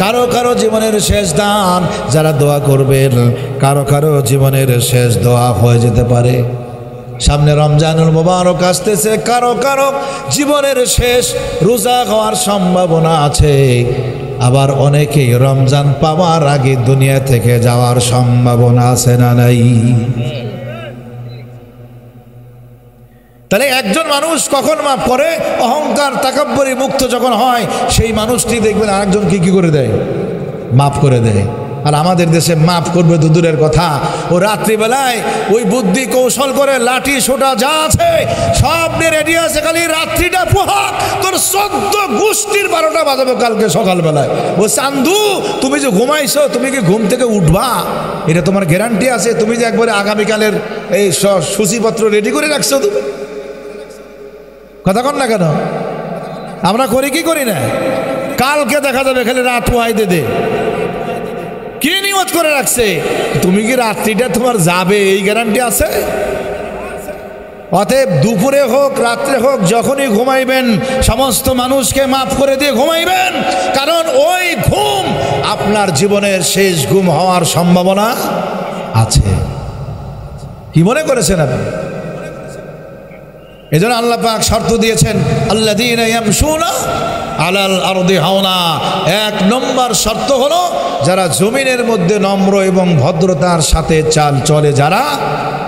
কারো কারো জীবনের শেষ দান, যারা দোয়া করবেন, কারো কারো জীবনের শেষ দোয়া হয়ে যেতে পারে। সামনে রমজানুল মুবারক আসতেছে, কারো কারো জীবনের শেষ রোজা হওয়ার সম্ভাবনা আছে। আবার অনেকেই রমজান পাওয়ার আগে দুনিয়া থেকে যাওয়ার সম্ভাবনা আছে না নাই? তাহলে একজন মানুষ কখন মাফ করে? অহংকার তাকাব্বুরি মুক্ত যখন হয়, সেই মানুষটি দেখবেন আরেকজনকে কি করে দেয়? মাফ করে দেয়। আর আমাদের দেশে মাফ করবে তো দূরের কথা, ও রাত্রিবেলায় ওই বুদ্ধি কৌশল করে লাঠি সোটা যা আছে সব নিয়ে রেডি আছে, খালি রাত্রিটা পোহাক, তোর 14 গোষ্ঠীর 12টা বাজাবো কালকে সকালবেলায়। ও চান্দু, তুমি যে ঘুমাইছো, তুমি কি ঘুম থেকে উঠবা? এটা তোমার গ্যারান্টি আছে? তুমি যে একবারে আগামীকালের এই সূচিপত্র রেডি করে রাখছো, তুমি কথা কন না কেন? আমরা করি কি করি না? কালকে দেখা যাবে, খালি রাত পোহাইতে দে। কে নিয়ত করে রাখছে? তুমি কি রাত্রিটা তোমার যাবে এই গ্যারান্টি আছে? অতএব দুপুরে হোক রাত্রে হোক, যখনই ঘুমাইবেন সমস্ত মানুষকে মাফ করে দিয়ে ঘুমাইবেন। কারণ ওই ঘুম আপনার জীবনের শেষ ঘুম হওয়ার সম্ভাবনা আছে। কি মনে করেছেন আপনি? এজন্য আল্লাহ পাক শর্ত দিয়েছেন, আল্লাযীনা ইয়ামশুনা আলাল আরদি হাওনা। 1 নম্বর শর্ত হলো যারা জমিনের মধ্যে নম্র এবং ভদ্রতার সাথে চাল চলে, যারা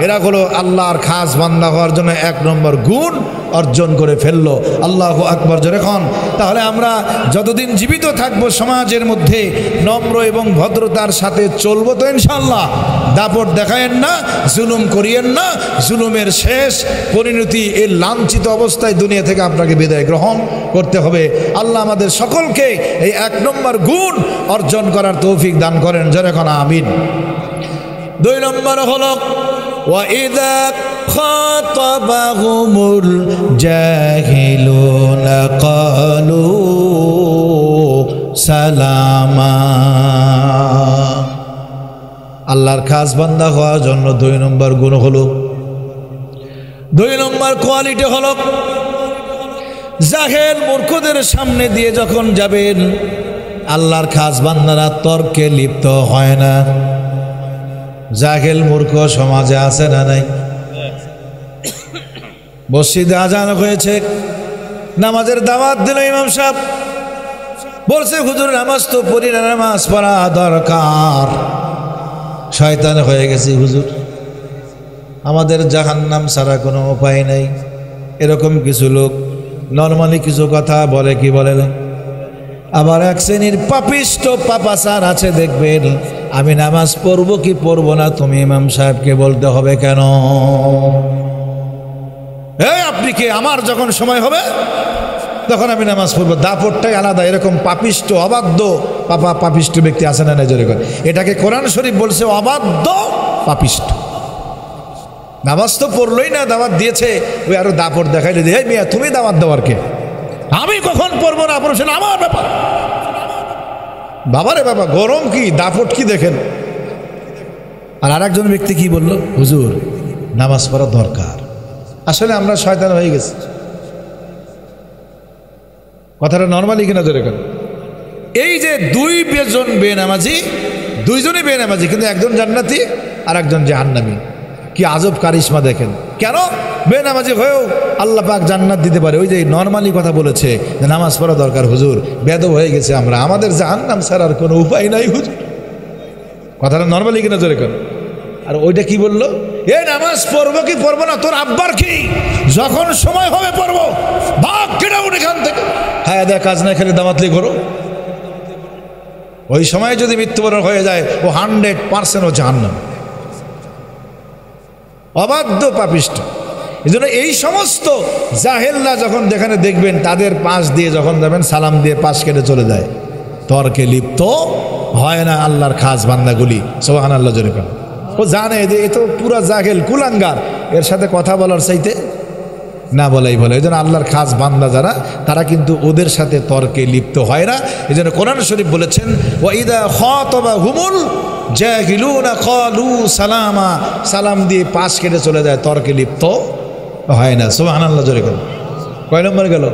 এরা হলো আল্লাহর খাস বান্দা হওয়ার জন্য 1 নম্বর গুণ অর্জন করে ফেললো। আল্লাহু আকবার জোরে খান। তাহলে আমরা যতদিন জীবিত থাকবো সমাজের মধ্যে নম্র এবং ভদ্রতার সাথে চলবো তো ইনশাআল্লাহ। দাপট দেখায়েন না, জুলুম করিয়েন না। জুলুমের শেষ পরিণতি এই লাঞ্ছিত অবস্থায় দুনিয়া থেকে আপনাকে বিদায় গ্রহণ করতে হবে। আল্লাহ আমাদের সকলকে এই 1 নম্বর গুণ অর্জন করার তৌফিক দান করেন, জোরে খান আমিন। 2 নম্বর হলো وَإِذَا خَاطَبَهُمُ الْجَاهِلُونَ قَالُوا سَلَامًا। আল্লাহর খাস বান্দা হওয়ার জন্য 2 নম্বর গুণ হলো, 2 নম্বর কোয়ালিটি হলো, জাহেল মূর্খদের সামনে দিয়ে যখন যাবেন, আল্লাহর খাস বান্দারা তর্কে লিপ্ত হয় না। জাহেল মূর্খ সমাজে আছে না নাই? মসজিদে আজান হয়েছে, নামাজের দাওয়াত দিল ইমাম সাহেব, বলছে হুজুর নামাজ তো পড়ি না, নামাজ পড়া দরকার। শয়তান হয়ে গেছি হুজুর, আমাদের জাহান্নাম ছাড়া কোনো উপায় নাই। এরকম কিছু লোক নর্মালি কিছু কথা বলে, কি বলে না? আবার 1 শ্রেণীর পাপিষ্ট পাপাচার আছে, দেখবেন আমি নামাজ পড়বো কি পড়বো না তুমি ইমাম সাহেবকে বলতে হবে কেন? এই আপনি কে? আমার যখন সময় হবে তখন আমি নামাজ পড়বো। দাপটটাই আলাদা। এরকম পাপিষ্ট অবাধ্য পাপিষ্ট ব্যক্তি আছে না নাই? জোরে করে। এটাকে কোরআন শরীফ বলছে অবাধ্য পাপিষ্ট। নামাজ তো পড়লোই না, দাওয়াত দিয়েছে, ওই আরো দাপট দেখাইলে দিয়ে মিয়া তুমি দাওয়াত দেওয়ার কে? আমি কখন পড়বো না পড়বো সেটা আমার ব্যাপার। বাবারে বাবা, গরম কি, দাপট কি দেখেন। আর আরেকজন ব্যক্তি কি বলল, হুজুর নামাজ পড়া দরকার। আসলে আমরা শয়তান হয়ে গেছি। কথাটা নর্মালি কিনা জোরে কেন? এই যে দুইজন বেনামাজি, দুইজনই বেনামাজি, কিন্তু একজন জান্নাতি আর একজন জাহান্নামী। কি আজব কারিশমা দেখেন। কেন? বেনামাজি হয়েও আল্লাহ পাক জান্নাত দিতে পারে। ওই যে নর্মালি কথা বলেছে যে নামাজ পড়া দরকার হুজুর, বেদব হয়ে গেছে আমরা, আমাদের জাহান্নাম ছাড়ার কোনো উপায় নাই হুজুর। কথাটা নর্মালি কিনা জোরে কেন? আর ওইটা কি বললো, এ নামাজ পড়বো কি পড়বো না তোর আব্বার কি, যখন সময় হবে পড়বো, ভাগ কেটে উঠে এখান থেকে। হ্যাঁ দেখ, কাজ না খেলে দামাতলি করো। ওই সময় যদি মৃত্যুবরণ হয়ে যায়, ও 100% ও জাহান্নাম, অবাধ্য পাপিষ্ঠ। এই জন্য এই সমস্ত জাহেলরা যখন যেখানে দেখবেন, তাদের পাশ দিয়ে যখন যাবেন, সালাম দিয়ে পাশ কেটে চলে যায়। তর্কে লিপ্ত হয় না আল্লাহর খাস বান্দাগুলি। সুবহানাল্লাহ জোরে বলেন। ও জানে যে এ তো পুরা জাহেল, কুলাঙ্গার, এর সাথে কথা বলার চাইতে না বলাই বলে। এই জন্য আল্লাহর খাস বান্দা যারা, তারা কিন্তু ওদের সাথে তর্কে লিপ্ত হয় না। এই জন্য কোরআন শরীফ বলেছেন, ওয়াইদা খাতাবাহুমুল জাহিলুনা ক্বালু সালামা, সালাম দিয়ে পাশ কেটে চলে যায়, তর্কে লিপ্ত হয় না। সুবহানাল্লাহ জোরে বলেন। কয় নম্বর গেল?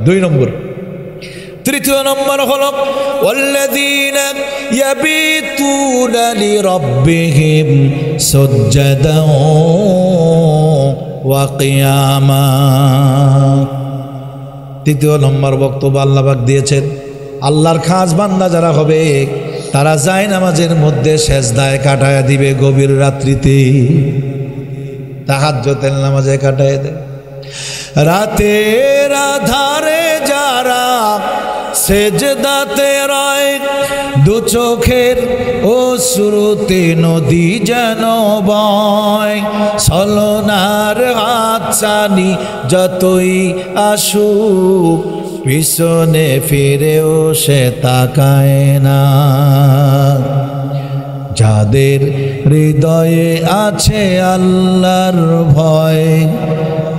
2 নম্বর। তৃতীয় নম্বর হলো ওয়াল্লাযীনা ইয়াবিতুনা লিরাব্বিহিম সুজদান ওয়া কিয়ামা। তৃতীয় নম্বর বক্তব্য আল্লাহ পাক দিয়েছেন, আল্লাহর খাস বান্দা যারা হবে, তারা যায় নামাজের মধ্যে সেজদায় কাটায়া দিবে, গভীর রাত্রিতে তাহাজ্জুদের নামাজে কাটায় দেয়। রাতের আধারে যারা সেজদাতে রয়, দু চোখের অশ্রুতে নদী যেন বয়, ছলনার হাতছানি যতই আসুক, পিছনে ফিরেও সে তাকায় না। যাদের হৃদয়ে আছে আল্লাহর ভয়,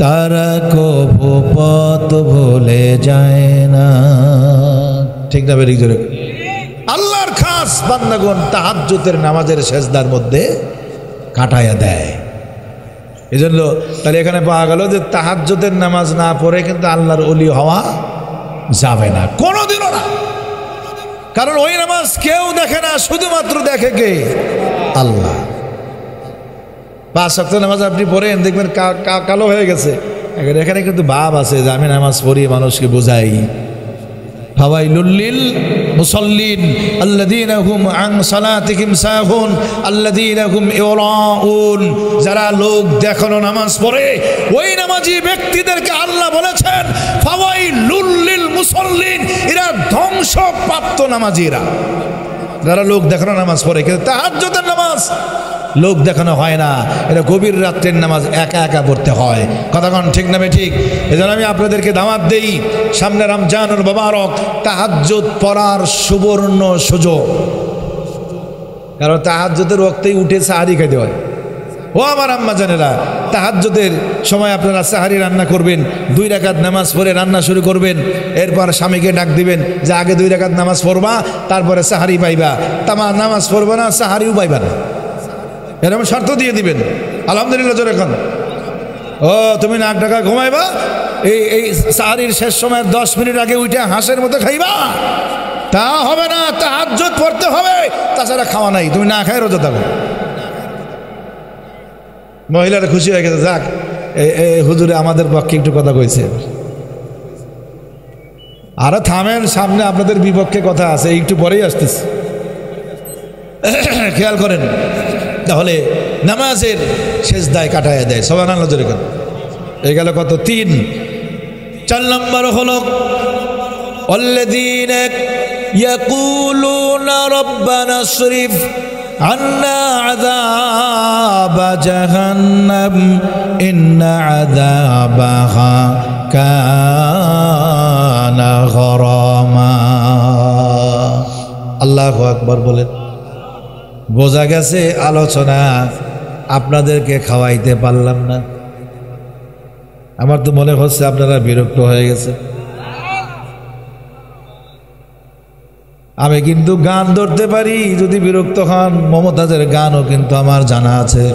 তারা কভু পথ ভুলে যায় না। ঠিক না বেরিক জোরে? আল্লাহর খাস বান্দাগণ তাহাজ্জুদের নামাজের সেজদার মধ্যে কাটায়া দেয়। এই জন্য তাহলে এখানে পাওয়া গেল যে তাহাজ্জুদের নামাজ না পড়ে কিন্তু আল্লাহর ওলি হওয়া যাবে না, কোনোদিনও না। কারণ ওই নামাজ কেউ দেখে না, শুধুমাত্র দেখে কে? আল্লাহ। 5 ওয়াক্ত নামাজ আপনি পড়েন, দেখবেন কালো হয়ে গেছে। এখানে কিন্তু ভাব আছে যে আমি নামাজ পড়ি, মানুষকে বোঝাই। ফাওয়াইলুল লিল মুসাল্লিন আল্লাযীনা হুম আন সালাতিহিম সাহুন আল্লাযীনা হুম ইউরাউন। যারা লোক দেখানো নামাজ পড়ে, ওই নামাজি ব্যক্তিদেরকে আল্লাহ বলেছেন ফাওয়াইলুল লিল মুসাল্লিন, এরা ধ্বংসপ্রাপ্ত নামাজিরা। যারা লোক দেখানো নামাজ পড়ে, কিন্তু তাহাজ্জুদের নামাজ লোক দেখানো হয় না, এটা গভীর রাত্রের নামাজ একা একা পড়তে হয়। কথাক্ষণ ঠিক না ঠিক? এজন্য আমি আপনাদেরকে দাওয়াত দেই, সামনে রমজানুল মুবারক, তাহাজ্জুদ পড়ার সুবর্ণ সুযোগ। কারণ তাহাজ্জুদের ওয়াক্তেই উঠে সাহারি খাইতে হয়। ও আমার আম্মা জানেরা, তাহাজ্জুদের সময় আপনারা সাহারি রান্না করবেন, 2 রাকাত নামাজ পড়ে রান্না শুরু করবেন। এরপর স্বামীকে ডাক দিবেন যে আগে 2 রাকাত নামাজ পড়বা, তারপরে সাহারি পাইবা। তামা নামাজ পড়বা না, সাহারিও পাইবা না, এরকম শর্ত দিয়ে দিবেন। আলহামদুলিল্লাহ জোরে এখন। ও তুমি নাক ডাকা ঘুমাইবা, এই সাহারির শেষ সময়ের 10 মিনিট আগে উঠে হাঁসের মতো খাইবা, তা হবে না। তাহাজ্জুদ পড়তে হবে, তাছাড়া খাওয়া নাই। তুমি না খাই রোজা থাকো। মহিলারা খুশি হয়ে গেছে, যাক হুজুরে আমাদের পক্ষে একটু কথা কইছে। আরে থামেন, সামনে আপনাদের বিপক্ষে কথা আছে, একটু পরেই আসতেছে, খেয়াল করেন। তাহলে নামাজের সেজদায় কাটায় দেয়। সুবহানাল্লাহ জোরে করেন। এই গেল কত? 3। 4 নম্বর হলো আল্লাযীনা ইয়াকুলুনা রাব্বানা আসরিফ আন্না আযাবা জাহান্নাম ইন্না আযাবাহা কানা গরামা। আল্লাহু আকবার বলেন। বোঝা গেছে আলোচনা আপনাদেরকে খাওয়াইতে পারলাম না। আমার তো মনে হচ্ছে আপনারা বিরক্ত হয়ে গেছে। আমি কিন্তু গান ধরতে পারি, যদি বিরক্ত হন মমতাজের গানও কিন্তু আমার জানা আছে,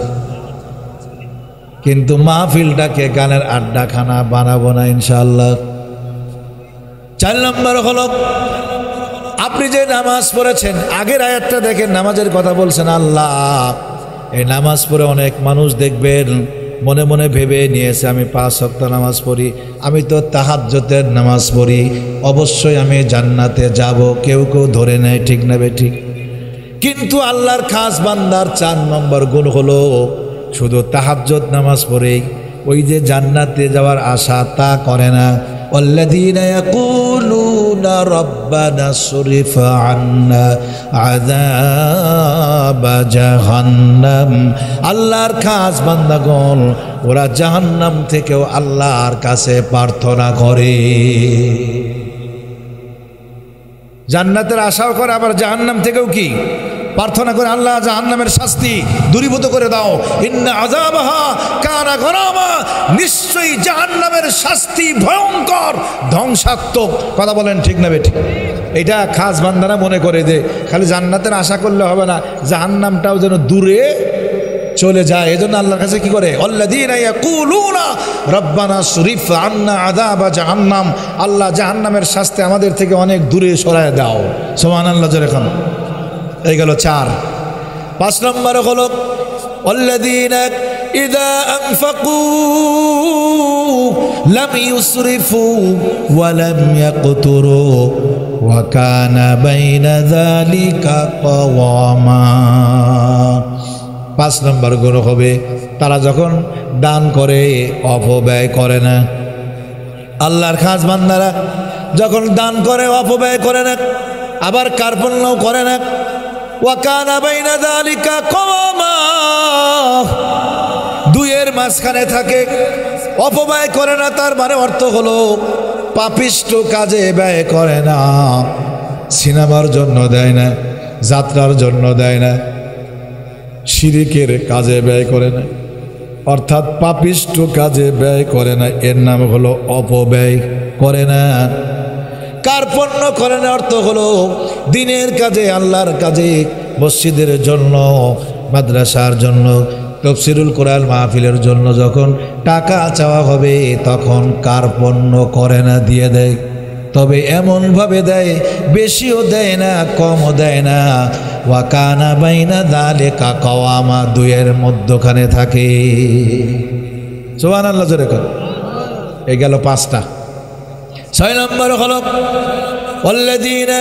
কিন্তু মাহফিলটাকে গানের আড্ডাখানা বানাবো না ইনশাআল্লাহ। 4 নম্বর হলো আপনি যে নামাজ পড়েছেন, আগের আয়াতটা দেখেন, নামাজের কথা বলছেন আল্লাহ। এই নামাজ পড়ে অনেক মানুষ দেখবেন মনে মনে ভেবে নিয়েছে আমি 5 ওয়াক্ত নামাজ পড়ি, আমি তো তাহাজ্জুদের নামাজ পড়ি, অবশ্যই আমি জান্নাতে যাব। কেউ কেউ ধরে নেয়, ঠিক না বেঠিক? কিন্তু আল্লাহর খাস বান্দার 4 নম্বর গুণ হলো শুধু তাহাজ্জুদ নামাজ পড়েই ওই যে জান্নাতে যাওয়ার আশা তা করে না। ওয়াল্লাযীনা ইয়াকুলুনা রাব্বানা সরিফ আন্না আযাবা জাহান্নাম, আল্লাহর খাস বান্দাগণ ওরা জাহান্নাম থেকেও আল্লাহর কাছে প্রার্থনা করে, জান্নাতের আশাও করে, আবার জাহান্নাম থেকেও কি প্রার্থনা করে, আল্লাহ জাহান্নামের শাস্তি দূরীভূত করে দাও। ইন্না আযাবাহা কানা গরামা, নিশ্চয়ই জাহান্নামের শাস্তি ভয়ঙ্কর ধ্বংসাত্মক। কথা বলেন ঠিক না বেঠিক? এটা খাস বান্দারা মনে করে যে খালি জান্নাতের আশা করলে হবে না, জাহান্নামটাও যেন দূরে চলে যায়। এজন্য আল্লাহর কাছে কি করে, আল্লাযীনা ইয়াকুলুনা রাব্বানা সরিফ আন্না আযাবা জাহান্নাম, আল্লাহ জাহান্নামের শাস্তি আমাদের থেকে অনেক দূরে সরায় দাও। সুবহানাল্লাহ জোরে খান। এই গেল 4। 5 নম্বর হলো ওয়াল্লাযীনা ইযা আনফাকু লাম ইউসরিফু ওয়া লাম ইয়াকতুরু ওয়া কানা বাইনা যালিকা কাওয়ামা। 5 নম্বর গুণ হবে তারা যখন দান করে অপব্যয় করে না। আল্লাহর খাস বান্দারা যখন দান করে অপব্যয় করে না, আবার কার্পণ্যও করে না। ওয়া কানা বাইনা যালিকা কাওয়ামা, দুইয়ের মাঝখানে থাকে, অপব্যয় করে না। তার মানে অর্থ হলো পাপিষ্ঠ কাজে ব্যয় করে না, সিনেমার জন্য দেয় না, যাত্রার জন্য দেয় না, শিরিকের কাজে ব্যয় করে না, অর্থাৎ পাপিষ্ঠ কাজে ব্যয় করে না, এর নাম হলো অপব্যয় করে না। কার্পণ্য করে না অর্থ হলো দিনের কাজে, আল্লাহর কাজে, মসজিদের জন্য, মাদ্রাসার জন্য, তাফসীরুল কোরআন মাহফিলের জন্য যখন টাকা চাওয়া হবে তখন কার্পণ্য করে না, দিয়ে দেয়। তবে এমনভাবে দেয়, বেশিও দেয় না, কমও দেয় না। ওয়া কানা বাইনা যালিকা কাওয়ামা, দুইয়ের মধ্যখানে থাকে। সুবহানাল্লাহ জোরে কর। এই গেল 5টা। 6 নম্বর হলো ওয়াল্লাযীনা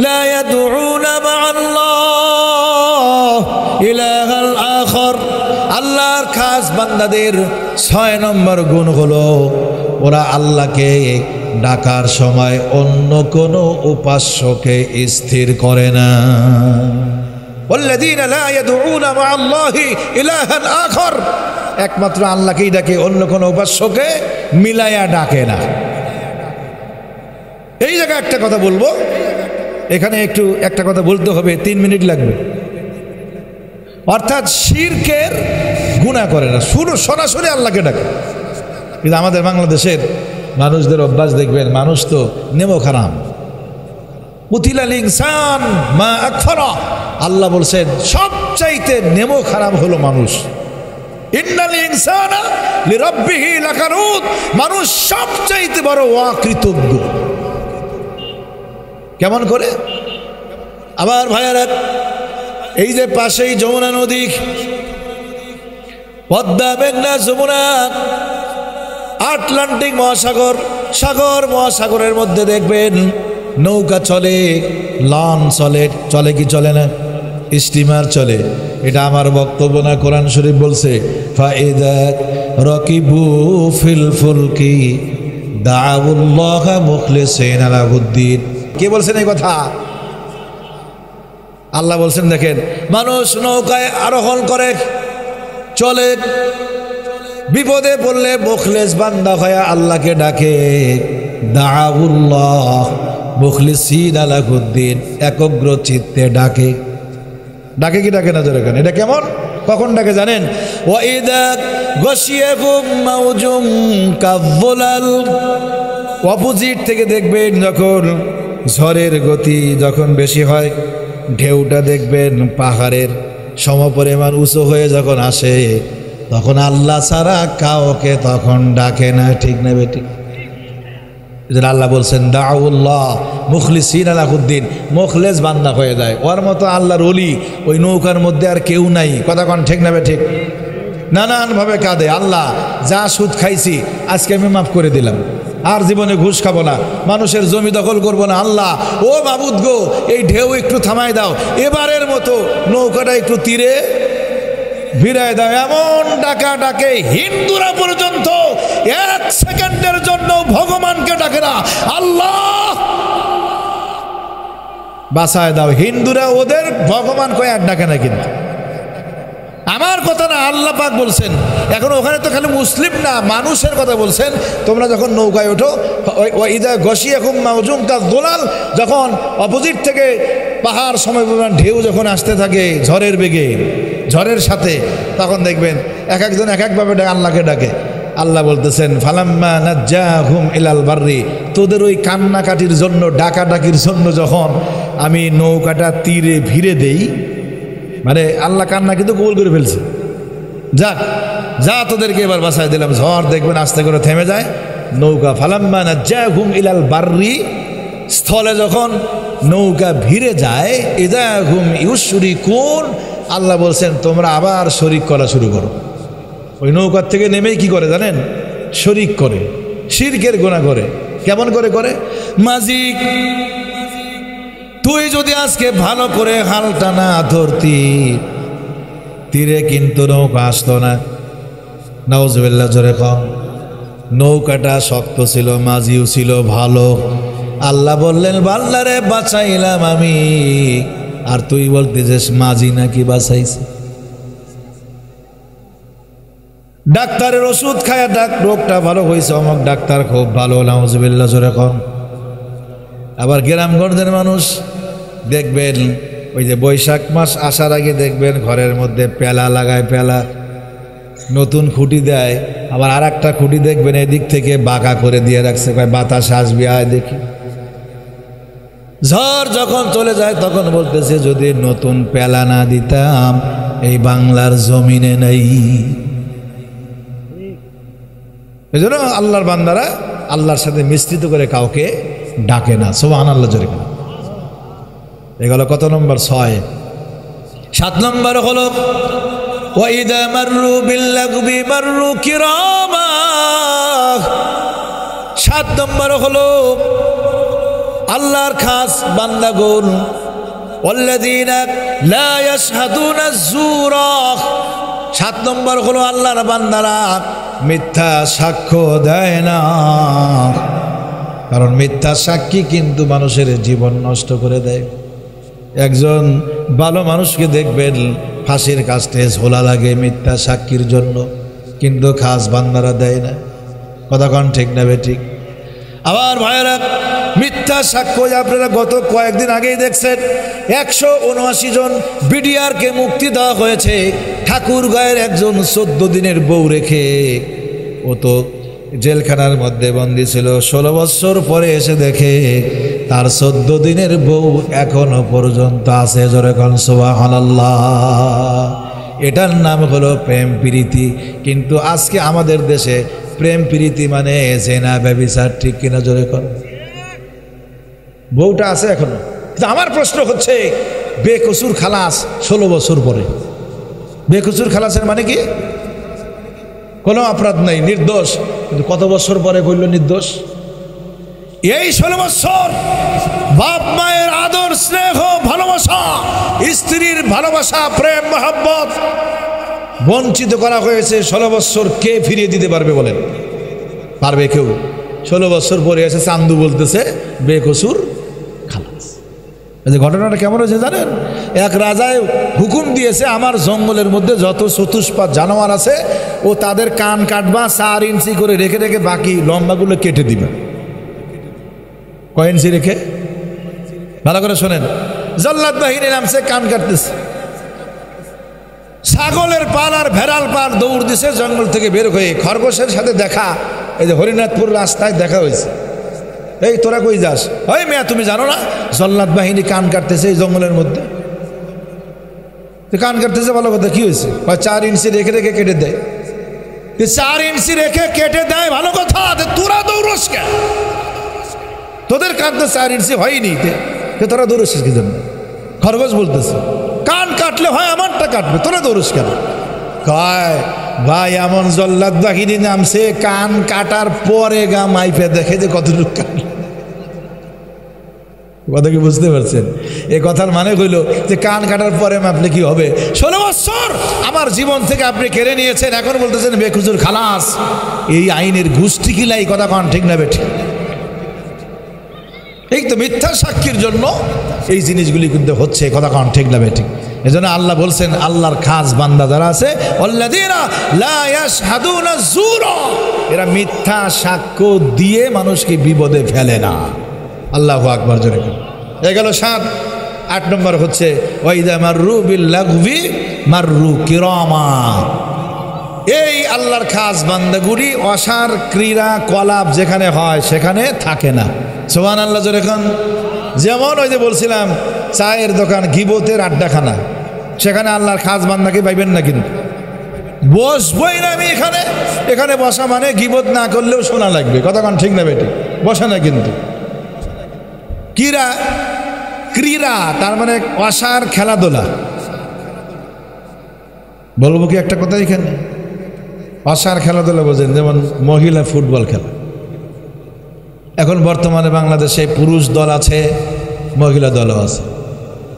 লা ইয়াদউনা মা'আল্লাহ ইলাহান আখার, আল্লাহর খাস বান্দাদের 6 নম্বর গুণ হলো ওরা আল্লাহকে ডাকার সময় অন্য কোনো উপাস্যকে স্থির করে না। ওয়াল্লাযীনা লা ইয়াদউনা মা'আল্লাহি ইলাহান আখার, একমাত্র আল্লাহকেই ডাকে, অন্য কোনো উপাস্যকে মিলায়া ডাকে না। এই জায়গায় একটা কথা বলবো, এখানে একটু একটা কথা বলতে হবে, 3 মিনিট লাগবে। অর্থাৎ শিরকের গুনাহ করে না, শুধু সরাসরি আল্লাহকে ডাকে। কিন্তু আমাদের বাংলাদেশের মানুষদের অভ্যাস দেখবেন, মানুষ তো নেমো খারাম, কুতিলাল ইনসান মা আকফারা, আল্লাহ বলছেন সবচাইতে নেমো খারাপ হলো মানুষ। ইন্নাল ইনসানা লিরাব্বিহি লাকানুত, মানুষ সবচাইতে বড় অকৃতজ্ঞ। কেমন করে? আবার ভাইয়ারা, এই যে পাশেই যমুনা নদী, পদ্মা, মেঘনা, যমুনা, আটলান্টিক মহাসাগর, সাগর মহাসাগরের মধ্যে দেখবেন নৌকা চলে, লঞ্চ চলে, চলে কি চলে না? স্টিমার চলে। এটা আমার বক্তব্য না, কোরআন শরীফ বলছে ফাইদা রাকিবু ফিল ফুলকি দাউল্লাহ মুখলিসিনা লাহুদ্দিন। কে বলছেন এই কথা? আল্লাহ বলছেন, দেখেন মানুষ নৌকায় আরোহণ করে চলে, বিপদে পড়লে মুখলেস বান্দা হয়ে আল্লাহকে ডাকে, দাউল্লাহ মুখলিসিনা লাহুদ্দিন, একগ্র চিত্তে ডাকে। ডাকে কি ডাকে না জোরে কেন? এটা কেমন, কখন ডাকে জানেন? ওয়াইদা গাশিয়াকুম মাউজুম কাযুলাল, অপোজিট থেকে দেখবেন যখন ঝড়ের গতি যখন বেশি হয়, ঢেউটা দেখবেন পাহাড়ের সমপরিমাণ উঁচু হয়ে যখন আসে, তখন আল্লাহ ছাড়া কাউকে তখন ডাকে না। ঠিক না বেটি? আল্লাহ বলছেন দাউল্লাহ মুখলিসিনা লাহুদ্দিন, মুখলেস বান্দা হয়ে যায়। ওর মতো আল্লাহর ওলি ওই নৌকার মধ্যে আর কেউ নাই। কথা কন ঠিক না ঠিক? নানানভাবে কাঁদে, আল্লাহ যা সুদ খাইছি আজকে আমি মাফ করে দিলাম, আর জীবনে ঘুষ খাবো না, মানুষের জমি দখল করবো না। আল্লাহ ও মাবুদ গো, এই ঢেউ একটু থামাই দাও, এবারের মতো নৌকাটা একটু তীরে ভিড়ায় দাও। এমন ডাকা ডাকে হিন্দুরা পর্যন্ত 1 সেকেন্ডের জন্য ভগবানকে ডাকে না, আল্লাহ বাঁচায় দাও। হিন্দুরা ওদের ভগবান কয়ে আর ডাকে না, কিন্তু আমার কথা না, আল্লাহ পাক বলছেন। এখন ওখানে তো খালি মুসলিম না, মানুষের কথা বলছেন। তোমরা যখন নৌকায় ওঠো, ইদা গশিয়াকুম মাউজুম কাদুলাল, যখন অপোজিট থেকে পাহাড় সমপরিমাণ ঢেউ যখন আসতে থাকে ঝড়ের বেগে, ঝড়ের সাথে, তখন দেখবেন এক একজন এক একভাবে আল্লাহকে ডাকে। আল্লাহ বলতেছেন ফালাম্মা নাজ্জাহুম ইলাল বাররি, তোদের ওই কান্নাকাটির জন্য, ডাকাডাকির জন্য যখন আমি নৌকাটা তীরে ভিড়ে দেই, মানে আল্লাহ কান্না কিন্তু কবুল করে ফেলছে। যাক, যা তোদেরকে এবার বাঁচায় দিলাম। ঝড় দেখবেন আস্তে করে থেমে যায়, নৌকা ফালাম্মা নাজ্জাহুম ইলাল বাররি, স্থলে যখন নৌকা ভিড়ে যায়, ইযা হুম ইউশরিকুন, আল্লাহ বলছেন তোমরা আবার শরিক করা শুরু করো। ওই নৌকার থেকে নেমেই কি করে জানেন? শরিক করে, শিরকের গুনাহ করে। কেমন করে করে? মাজিক, তুই যদি আজকে ভালো করে হালটা না ধরতি, তীরে কিন্তু নৌকা আসতো না। নাউজুবিল্লাহ, জোরে কম। নৌকাটা শক্ত ছিল, মাঝিও ছিল ভালো। আল্লাহ বললেন বান্দারে বাঁচাইলাম আমি, আর তুই বলতেছিস মাঝি নাকি বাঁচাইছে। ডাক্তারের ওষুধ খায় রোগটা ভালো হয়েছে, অমুক ডাক্তার খুব ভালো, নাউজুবিল্লাহ, জোরে কম। আবার গ্রামগঞ্জের মানুষ দেখবেন ওই যে বৈশাখ মাস আসার আগে দেখবেন ঘরের মধ্যে পেলা লাগায়, পেলা নতুন খুঁটি দেয়। আবার আর একটা খুঁটি দেখবেন এদিক থেকে বাঁকা করে দিয়ে রাখছে, কয় বাতাস আসবে আয় দেখি। ঝড় যখন চলে যায় তখন বলতেছে যদি নতুন পেলা না দিতাম এই বাংলার জমিনে নেই। এই জন্য আল্লাহর বান্দারা আল্লাহর সাথে মিশ্রিত করে কাউকে ডাকে না। সুবহানাল্লাহ, জোরে করে। এগুলো কত নম্বর? 6। 7 নম্বর হলো ওয়াইদা মাররু বিল্লাগবি মাররু কিরামা। 7 নম্বর হলো আল্লাহর খাস বান্দাগণ, ওয়াল্লাযীনা লা ইয়াশহাদুনা যুরা। 7 নম্বর হলো আল্লাহর বান্দারা মিথ্যা সাক্ষ্য দেয় না, কারণ মিথ্যা সাক্ষী কিন্তু মানুষের জীবন নষ্ট করে দেয়। একজন ভালো মানুষকে দেখবেন ফাঁসির কাস্টে ঝোলা লাগে মিথ্যা সাক্ষীর জন্য, কিন্তু খাস বান্দারা দেয় না। কথা কন ঠিক না বেঠিক? আবার ভাইয়েরা, মিথ্যা সাক্ষ্য আপনারা গত কয়েকদিন আগেই দেখছেন 179 জন বিডিআরকে মুক্তি দেওয়া হয়েছে। ঠাকুরগাঁয়ের একজন 14 দিনের বউ রেখে, ও তো জেলখানার মধ্যে বন্দী ছিল, 16 বছর পরে এসে দেখে তার 14 দিনের বউ এখনো পর্যন্ত আছে। জোরে কোন সুবহানাল্লাহ। এটার নাম হলো প্রেম প্রীতি। কিন্তু আজকে আমাদের দেশে প্রেম প্রীতি মানে জেনা ব্যভিচার, ঠিক কিনা? জোরে কোন। বউটা আছে এখনো। কিন্তু আমার প্রশ্ন হচ্ছে বেকসুর খালাস 16 বছর পরে। বেকসুর খালাসের মানে কি? কোনো অপরাধ নাই, নির্দোষ, কিন্তু কত বছর পরে করল নির্দোষ? এই 16 বছর বাপ মায়ের আদর, স্নেহ, ভালোবাসা, স্ত্রীর ভালোবাসা, প্রেম, মহব্বত বঞ্চিত করা হয়েছে। 16 বছর কে ফিরিয়ে দিতে পারবে বলেন? পারবে কেউ? 16 বছর পরে এসে চান্দু বলতেছে বেকসুর খালাস। এই ঘটনাটা কেমন হয়েছে জানেন? এক রাজায় হুকুম দিয়েছে আমার জঙ্গলের মধ্যে যত চতুষ্পাদ জানোয়ার আছে ও তাদের কান কাটবা 4 ইঞ্চি করে রেখে রেখে, বাকি লম্বাগুলো কেটে দিবে। কয় ইঞ্চি রেখে? ভালো করে শোনেন। জল্লাদ বাহিনী নামছে, কান কাটতেছে। ছাগলের পাল আর ভেড়াল পাল দৌড় দিছে জঙ্গল থেকে বের হয়ে। খরগোশের সাথে দেখা এই যে হরিনাথপুর রাস্তায় দেখা হয়েছে। এই তোরা কই যাস? ওই মেয়া তুমি জানো না জল্লাদ বাহিনী কান কাটতেছে এই জঙ্গলের মধ্যে? কান কাটতেছে ভালো কথা, কি হয়েছে? 4 ইঞ্চি রেখে রেখে কেটে দেয়। 4 ইঞ্চি রেখে কেটে দেয় ভালো কথা, তোরা দৌড়স কেন? তোদের কান তো 4 ইঞ্চি হয়নি, তোরা দৌড়ছিস কি জন্য? খরগোশ বলতেছে কান কাটলে হয় আমারটা কাটবে, তোরা দৌড়স কেন? কয় ভাই এমন জল্লাদ বাহিনী নামছে, কান কাটার পরে গা মাইপে দেখে যে কতটুকু কাটল। কথা কি বুঝতে পারছেন? এই কথার মানে হইল যে কান কাটার পরে মাপলে কি হবে? 16 বছর আমার জীবন থেকে আপনি কেড়ে নিয়েছেন, এখন বলতেছেন বেকুজুর খালাস। এই আইনের গোষ্ঠী কিলাই, কথা কন ঠিক না বেঠিক? এই তো মিথ্যা সাক্ষীর জন্য এই জিনিসগুলি কিন্তু হচ্ছে, কথা কন ঠিক না বেঠিক? এজন্য আল্লাহ বলছেন আল্লাহর খাস বান্দা যারা আছে আল্লাযীনা লা ইয়াশহাদুনা যুরা, এরা মিথ্যা সাক্ষ্য দিয়ে মানুষকে বিপদে ফেলে না। আল্লাহু আকবার জোরে। এই গেল 7। 8 নম্বর হচ্ছে ওয়াইদা মাররু বিল লাগবি মাররু কিরামা। এই আল্লাহর খাস বান্দাগুলি অসার ক্রীড়া কলাপ যেখানে হয় সেখানে থাকে না। সুবহানাল্লাহ জোরে খান। যেমন ওই যে বলছিলাম চায়ের দোকান, গিবতের আড্ডাখানা, সেখানে আল্লাহর খাস বান্দাকে পাইবেন না, কিন্তু বসবই না আমি এখানে। এখানে বসা মানে গিবত না করলেও শোনা লাগবে, কথা কন ঠিক না বেটি? বসা না কিন্তু ক্রীড়া, তার মানে অসার খেলাধুলা। বলবো কি একটা কথা এখানে? অসার খেলাধুলা বোঝেন, যেমন মহিলা ফুটবল খেলা। এখন বর্তমানে বাংলাদেশে পুরুষ দল আছে, মহিলা দলও আছে।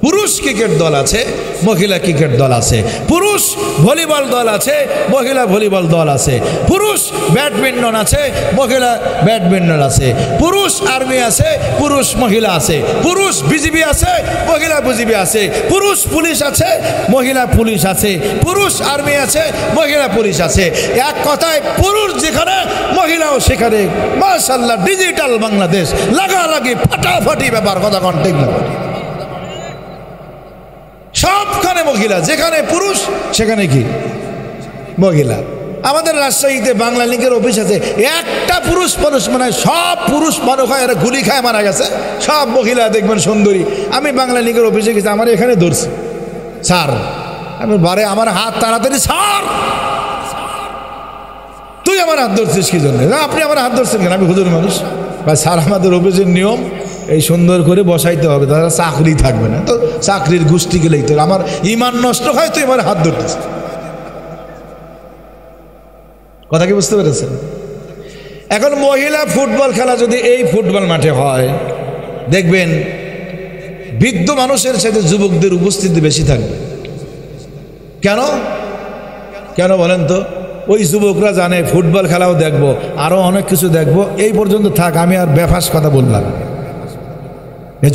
পুরুষ ক্রিকেট দল আছে, মহিলা ক্রিকেট দল আছে। পুরুষ ভলিবল দল আছে, মহিলা ভলিবল দল আছে। পুরুষ ব্যাডমিন্টন আছে, মহিলা ব্যাডমিন্টন আছে। পুরুষ আর্মি আছে, পুরুষ মহিলা আছে। পুরুষ বিজিবি আছে, মহিলা বিজিবি আছে। পুরুষ পুলিশ আছে, মহিলা পুলিশ আছে। পুরুষ আর্মি আছে, মহিলা পুলিশ আছে। এক কথায় পুরুষ যেখানে মহিলাও সেখানে। মাশাআল্লাহ, ডিজিটাল বাংলাদেশ, লাগালাগি ফাটাফাটি ব্যাপার, কথা কন ঠিক না? সবখানে মহিলা, যেখানে পুরুষ সেখানে কি মহিলা। আমাদের রাজশাহীতে বাংলা লিঙ্কের অফিস আছে, একটা পুরুষ মানুষ মানে সব পুরুষ মানুষ হয়, এরা গুলি খায় মারা গেছে। সব মহিলা দেখবেন সুন্দরী। আমি বাংলা লিঙ্কের অফিসে গেছি, আমার এখানে ধরছি স্যার, আমি বারে আমার হাত তাড়াতাড়ি স্যার, তুই আমার হাত ধরছিস কি জন্য? আপনি আমার হাত ধরছেন কেন? আমি হুজুর মানুষ। বা স্যার আমাদের অফিসের নিয়ম এই সুন্দর করে বসাইতে হবে, তারা চাকরি থাকবে না। তো চাকরির গোষ্ঠী গেলেই তো আমার ইমান নষ্ট হয়, তুই আমার হাত ধরতেছ। কথা কি বুঝতে পেরেছেন? এখন মহিলা ফুটবল খেলা যদি এই ফুটবল মাঠে হয়, দেখবেন বৃদ্ধ মানুষের সাথে যুবকদের উপস্থিতি বেশি থাকবে। কেন কেন বলেন তো? ওই যুবকরা জানে ফুটবল খেলাও দেখবো, আরো অনেক কিছু দেখবো। এই পর্যন্ত থাক, আমি আর বেফাস কথা বললাম।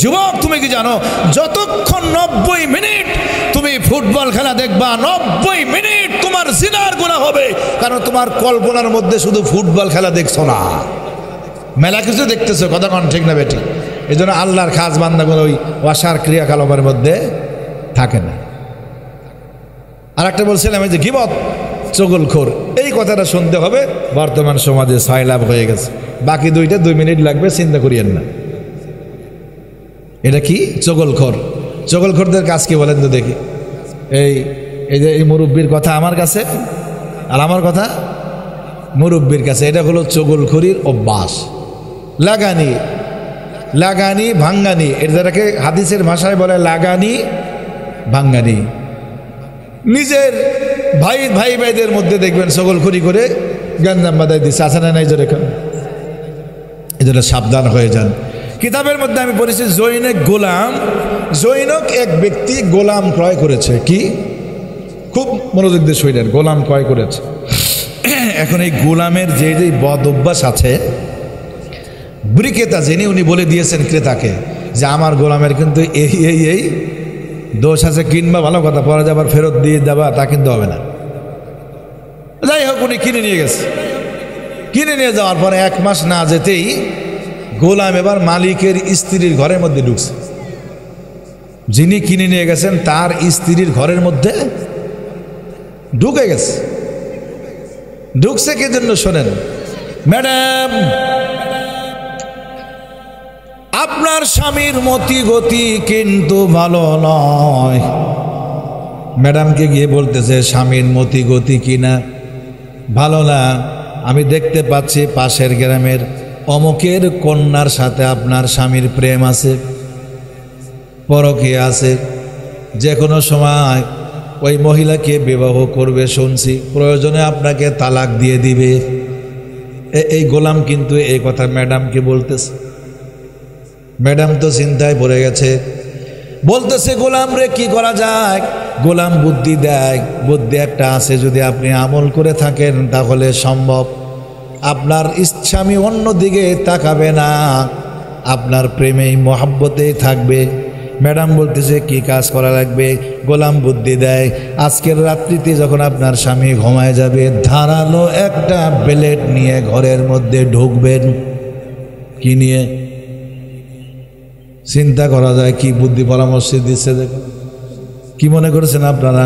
যুবক তুমি কি জানো, যতক্ষণ 90 মিনিট তুমি ফুটবল খেলা দেখবা, 90 মিনিট তোমার জিনার গুনাহ হবে। কারণ তোমার কল্পনার মধ্যে শুধু ফুটবল খেলা দেখছো না, মেলা কিছু দেখতেছো, কথা কন ঠিক না বেটি? এই জন্য আল্লাহর খাস বান্দাগুলো ওই অসার ক্রিয়াকলাপের মধ্যে থাকে না। আর একটা বলছিলাম এই যে গীবত, চগলখোর, এই কথাটা শুনতে হবে। বর্তমান সমাজে সয়লাভ হয়ে গেছে। বাকি 2 মিনিট লাগবে, চিন্তা করিয়েন না। এটা কি? চগলখোর। চগলখোরদের কাজ কি বলেন তো দেখি? এই যে এই মুরব্বীর কথা আমার কাছে, আর আমার কথা মুরব্বীর কাছে, এটা হলো চগলখড়ির অভ্যাস। লাগানি ভাঙ্গানি, এটাকে হাদিসের ভাষায় বলে লাগানি ভাঙ্গানি। নিজের ভাইদের মধ্যে দেখবেন চগলখড়ি করে গঞ্জাম বাঁধাই দিচ্ছে, আছে না নাই? জোরে খান। এই জন্য সাবধান হয়ে যান। কিতাবের মধ্যে আমি পড়েছি জৈনক এক ব্যক্তি গোলাম ক্রয় করেছে। কি? খুব মনোযোগ দিয়ে শুনলেন, গোলাম ক্রয় করেছে। এখন এই গোলামের যে বদ অভ্যাস আছে, বিক্রেতা যিনি, উনি বলে দিয়েছেন ক্রেতাকে যে আমার গোলামের কিন্তু এই দোষ আছে, কিনবা ভালো কথা, পরে যাবার ফেরত দিয়ে যাবা তা কিন্তু হবে না। যাই হোক, উনি কিনে নিয়ে গেছে। কিনে নিয়ে যাওয়ার পরে 1 মাস না যেতেই গোলাম এবার মালিকের স্ত্রীর ঘরের মধ্যে ঢুকছে। যিনি কিনে নিয়ে গেছেন তার স্ত্রীর ঘরের মধ্যে ঢুকে গেছে। ঢুকছে কে জন্য শোনেন, ম্যাডাম আপনার স্বামীর মতি গতি কিন্তু ভালো নয়। ম্যাডামকে গিয়ে বলতেছে স্বামীর মতি গতি কিনা ভালো না, আমি দেখতে পাচ্ছি পাশের গ্রামের অমুকের কন্যার সাথে আপনার স্বামীর প্রেম আছে, পরকীয়া আছে, যে কোনো সময় ওই মহিলাকে বিবাহ করবে শুনছি, প্রয়োজনে আপনাকে তালাক দিয়ে দিবে। এই গোলাম কিন্তু এই কথা ম্যাডামকে বলতেছে। ম্যাডাম তো চিন্তায় পড়ে গেছে, বলতেছে গোলাম রে কি করা যায়। গোলাম বুদ্ধি দেয়, বুদ্ধি একটা আছে, যদি আপনি আমল করে থাকেন তাহলে সম্ভব। আপনার স্বামী অন্যদিকে তাকাবে না, আপনার প্রেমেই মহাব্বতেই থাকবে। ম্যাডাম বলতেছে কি কাজ করা লাগবে। গোলাম বুদ্ধি দেয়, আজকের রাত্রিতে যখন আপনার স্বামী ঘুমায় যাবে, ধারালো একটা ব্লেড নিয়ে ঘরের মধ্যে ঢুকবেন। কি নিয়ে? চিন্তা করা যায় কি বুদ্ধি পরামর্শ দিচ্ছে দেখুন। কি মনে করেছেন আপনারা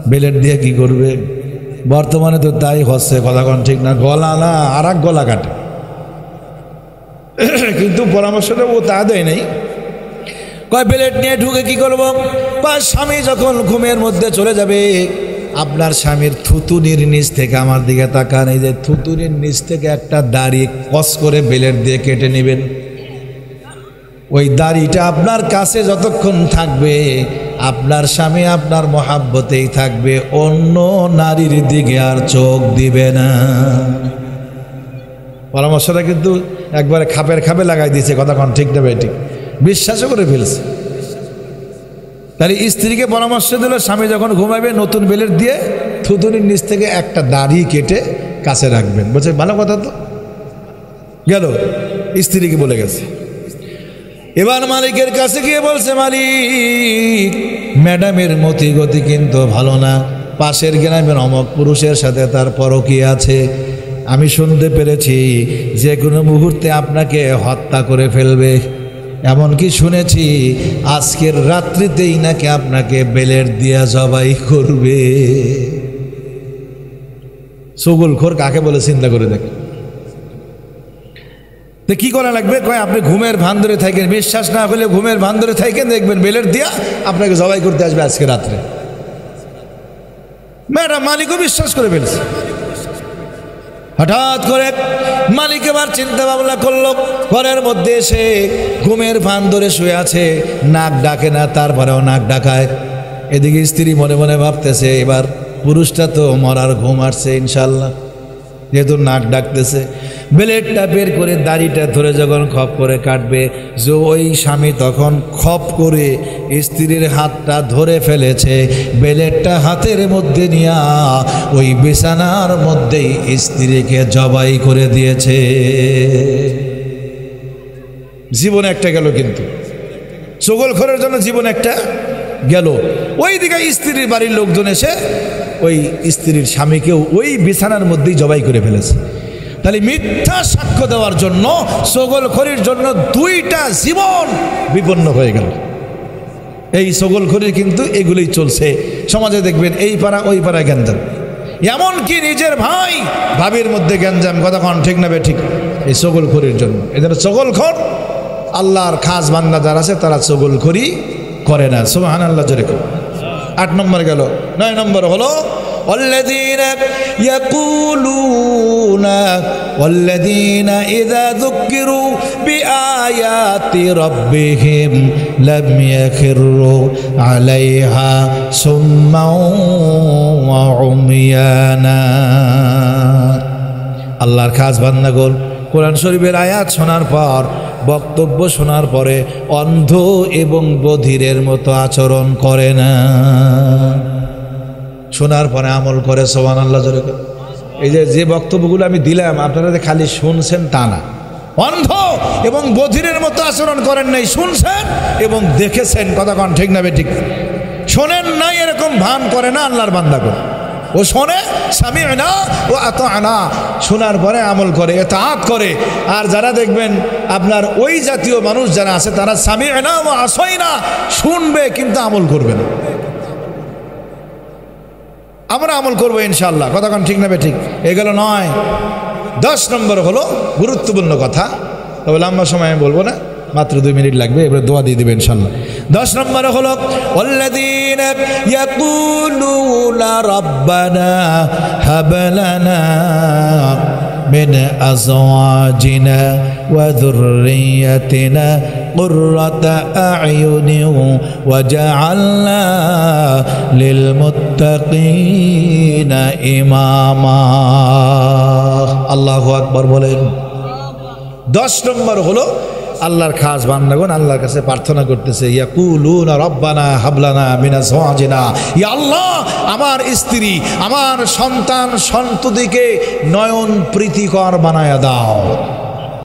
ব্লেড দিয়ে কি করবে? বর্তমানে তো তাই হচ্ছে, কথা কোন ঠিক না, গলা না আর এক গলা কাটে। কিন্তু পরামর্শটা ও তা দেয় নাই। কয় ব্লেড নিয়ে ঢুকে কি করবো? কয় স্বামী যখন ঘুমের মধ্যে চলে যাবে, আপনার স্বামীর থুতুনির নিচ থেকে আমার দিকে তাকান, এই যে থুতুনির নিচ থেকে একটা দাড়ি কস করে ব্লেড দিয়ে কেটে নেবেন। ওই দাড়িটা আপনার কাছে যতক্ষণ থাকবে, আপনার স্বামী আপনার মহাব্বতেই থাকবে, অন্য নারীর দিকে আর চোখ দিবে না। পরামর্শটা কিন্তু একবারে খাপে লাগাই দিয়েছে, কথা কোন ঠিক না ঠিক, বিশ্বাসও করে ফেলছে। তাহলে স্ত্রীকে পরামর্শ দিল স্বামী যখন ঘুমাবে নতুন ব্লেড দিয়ে থুতুনির নিচ থেকে একটা দাড়ি কেটে কাছে রাখবেন। বলছে ভালো কথা তো গেল, স্ত্রীকে বলে গেছে। এবার মালিকের কাছে গিয়ে বলছে মালিক, ম্যাডামের মতি গতি কিন্তু ভালো না, পাশের গ্রামের অমক পুরুষের সাথে তার পরকীয়া আছে। আমি শুনতে পেরেছি যে কোনো মুহূর্তে আপনাকে হত্যা করে ফেলবে। এমনকি শুনেছি আজকের রাত্রিতেই নাকি আপনাকে ব্লেড দিয়া জবাই করবে। চুগলখোর কাকে বলে চিন্তা করে দেখ। তো কি করা লাগবে? কয় আপনি ঘুমের ভান ধরে থাকেন, বিশ্বাস না হলে ঘুমের ভান ধরে থাকেন, দেখবেন ব্লেড দিয়া আপনাকে জবাই করতে আসবে আজকে রাত্রে। ম্যাডাম মালিকও বিশ্বাস করে ফেলছে। হঠাৎ করে মালিক এবার চিন্তা ভাবনা করলো, ঘরের মধ্যে এসে ঘুমের ভান ধরে শুয়ে আছে, নাক ডাকে না, তারপরেও নাক ডাকায়। এদিকে স্ত্রী মনে মনে ভাবতেছে এবার পুরুষটা তো মরার ঘুম আসছে ইনশাল্লাহ, যেহেতু নাক ডাকতেছে। ব্লেডটা বের করে দাড়িটা ধরে যখন খপ করে কাটবে, যে ওই স্বামী তখন খপ করে স্ত্রীর হাতটা ধরে ফেলেছে, ব্লেডটা হাতের মধ্যে নিয়ে ওই বিছানার মধ্যেই স্ত্রীকে জবাই করে দিয়েছে। জীবন একটা গেল, কিন্তু চগলখোরের জন্য জীবন একটা গেল। ওই দিকে স্ত্রীর বাড়ির লোকজন এসে ওই স্ত্রীর স্বামীকেও ওই বিছানার মধ্যেই জবাই করে ফেলেছে। তাহলে মিথ্যা সাক্ষ্য দেওয়ার জন্য, চগলখড়ির জন্য দুইটা জীবন বিপন্ন হয়ে গেল। এই চগলখড়ির কিন্তু এগুলোই চলছে সমাজে। দেখবেন এই পাড়া ওই পাড়ায় গ্যাঞ্জাম, এমনকি নিজের ভাই ভাবির মধ্যে গ্যাঞ্জাম, কথা কোন ঠিক না ঠিক, এই চগলখড়ির জন্য। এদের চগলখড় আল্লাহর খাস বান্দা যারা আছে তারা চগলখড়ি করে না। সুবহানাল্লাহ জোরে। 8 নম্বর গেল। 9 নম্বর হলো والذين يقولون والذين إذا ذكروا بآيات ربهم لم يخروا عليها صما وعميانا। আল্লাহর খাস বান্দাগণ কোরআন শরীফের আয়াত শোনার পর, বক্তব্য শোনার পরে অন্ধ এবং বধিরের মতো আচরণ করে না, শোনার পরে আমল করে। সুবহানাল্লাহ জোরে। এই যে বক্তব্যগুলো আমি দিলাম, আপনারা খালি শুনছেন তা না, অন্ধ এবং বধিরের মতো আচরণ করেন নাই, শুনছেন এবং দেখেছেন, কথা কোন ঠিক না ঠিক। শোনেন নাই এরকম ভান করে না আল্লাহর বান্দাগণ। ও শোনে, সামি'না ওয়া আতা'না, শোনার পরে আমল করে, ইতাআত করে। আর যারা দেখবেন আপনার ওই জাতীয় মানুষ যারা আছে, তারা সামি'না ওয়া আসাইনা, শুনবে কিন্তু আমল করবে না। আমরা আমল করবো ইনশাআল্লাহ, কথা কোন ঠিক না ঠিক। এগুলো নয়। 10 নম্বর হলো গুরুত্বপূর্ণ কথা, তবে লম্বা সময় আমি বলবো না। মাত্র 2 মিনিট লাগবে, এবারে দোয়া দিয়ে দিবেন ইনশাআল্লাহ। 10 নম্বর হলো ওয়াল্লাযীনা ইয়াকুলুনা রাব্বানা হাব লানা মিন আযওয়াজিনা ওয়া যুররিয়্যাতিনা কুররাতা আ'য়ুনিন ওয়াজআলনা লিল মুত্তাকিনা ইমামা। আল্লাহু আকবার বলেন। 10 নম্বর হলো আল্লাহর খাস বান্দাগণ আল্লাহর কাছে প্রার্থনা করতেছে, ইয়াকুলুনা রাব্বানা হাবলানা মিন আযওয়াজিনা, ইয়া আল্লাহ আমার স্ত্রী আমার সন্তান সন্ততিকে নয়ন প্রীতিকর বানায়া দাও।